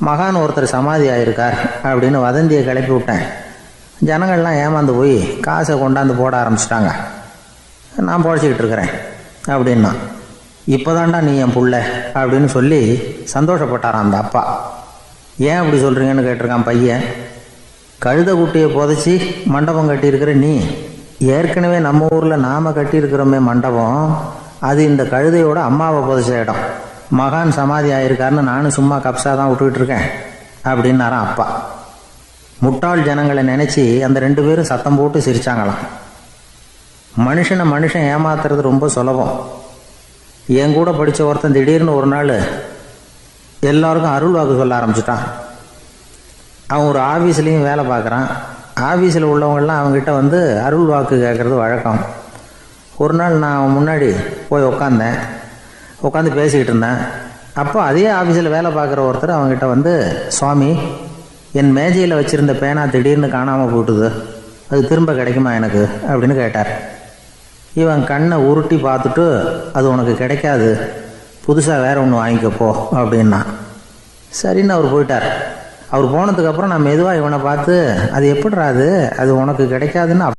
மகான் ஒருத்தர் சமாதி ஆயிருக்கார் அப்படின்னு வதந்தியை கிளப்பி விட்டேன். ஜனங்கள்லாம் ஏமாந்து போய் காசை கொண்டாந்து போட ஆரம்பிச்சிட்டாங்க. நான் பொழைச்சிக்கிட்டு இருக்கிறேன் அப்படின்னா. இப்போதான்டா நீ என் புள்ள அப்படின்னு சொல்லி சந்தோஷப்பட்டாரான் அந்த அப்பா. ஏன் அப்படி சொல்கிறீங்கன்னு கேட்டிருக்கான் பையன். கழுதை குட்டியை புதைச்சி மண்டபம் கட்டியிருக்கிற நீ, ஏற்கனவே நம்ம ஊரில் நாம் கட்டியிருக்கிறோமே மண்டபம், அது இந்த கழுதையோட அம்மாவை புதைச்ச இடம். மகான் சமாதி ஆயிருக்காருன்னு நானும் சும்மா கப்ஸாக தான் விட்டுக்கிட்டு இருக்கேன் அப்படின்னாரான் அப்பா. முட்டாள் ஜனங்களை நினச்சி அந்த 2 பேரும் சத்தம் போட்டு சிரிச்சாங்களாம். மனுஷனை மனுஷன் ஏமாத்துறது ரொம்ப சுலபம். என் கூட படித்த ஒருத்தன் திடீர்னு ஒரு நாள் எல்லாருக்கும் அருள் வாக்கு சொல்ல ஆரம்பிச்சிட்டான். அவன் ஒரு ஆஃபீஸ்லேயும் வேலை பார்க்குறான். ஆஃபீஸில் உள்ளவங்கள்லாம் அவங்ககிட்ட வந்து அருள் வாக்கு கேட்குறது வழக்கம். ஒரு நாள் நான் அவன் முன்னாடி போய் உட்காந்து பேசிக்கிட்டு இருந்தேன். அப்போ அதே ஆஃபீஸில் வேலை பார்க்குற ஒருத்தர் அவங்ககிட்ட வந்து, சுவாமி, என் மேஜையில் வச்சுருந்த பேனா திடீர்னு காணாமல் போட்டுது, அது திரும்ப கிடைக்குமா எனக்கு அப்படின்னு கேட்டார். இவன் கண்ணை உருட்டி பார்த்துட்டு, அது உனக்கு கிடைக்காது, புதுசாக வேற ஒன்று வாங்கிக்கப்போ அப்படின்னா. சரின்னு அவர் போயிட்டார். அவர் போனதுக்கப்புறம் நான் மெதுவாக இவனை பார்த்து, அது எப்படிறாது, அது உனக்கு கிடைக்காதுன்னு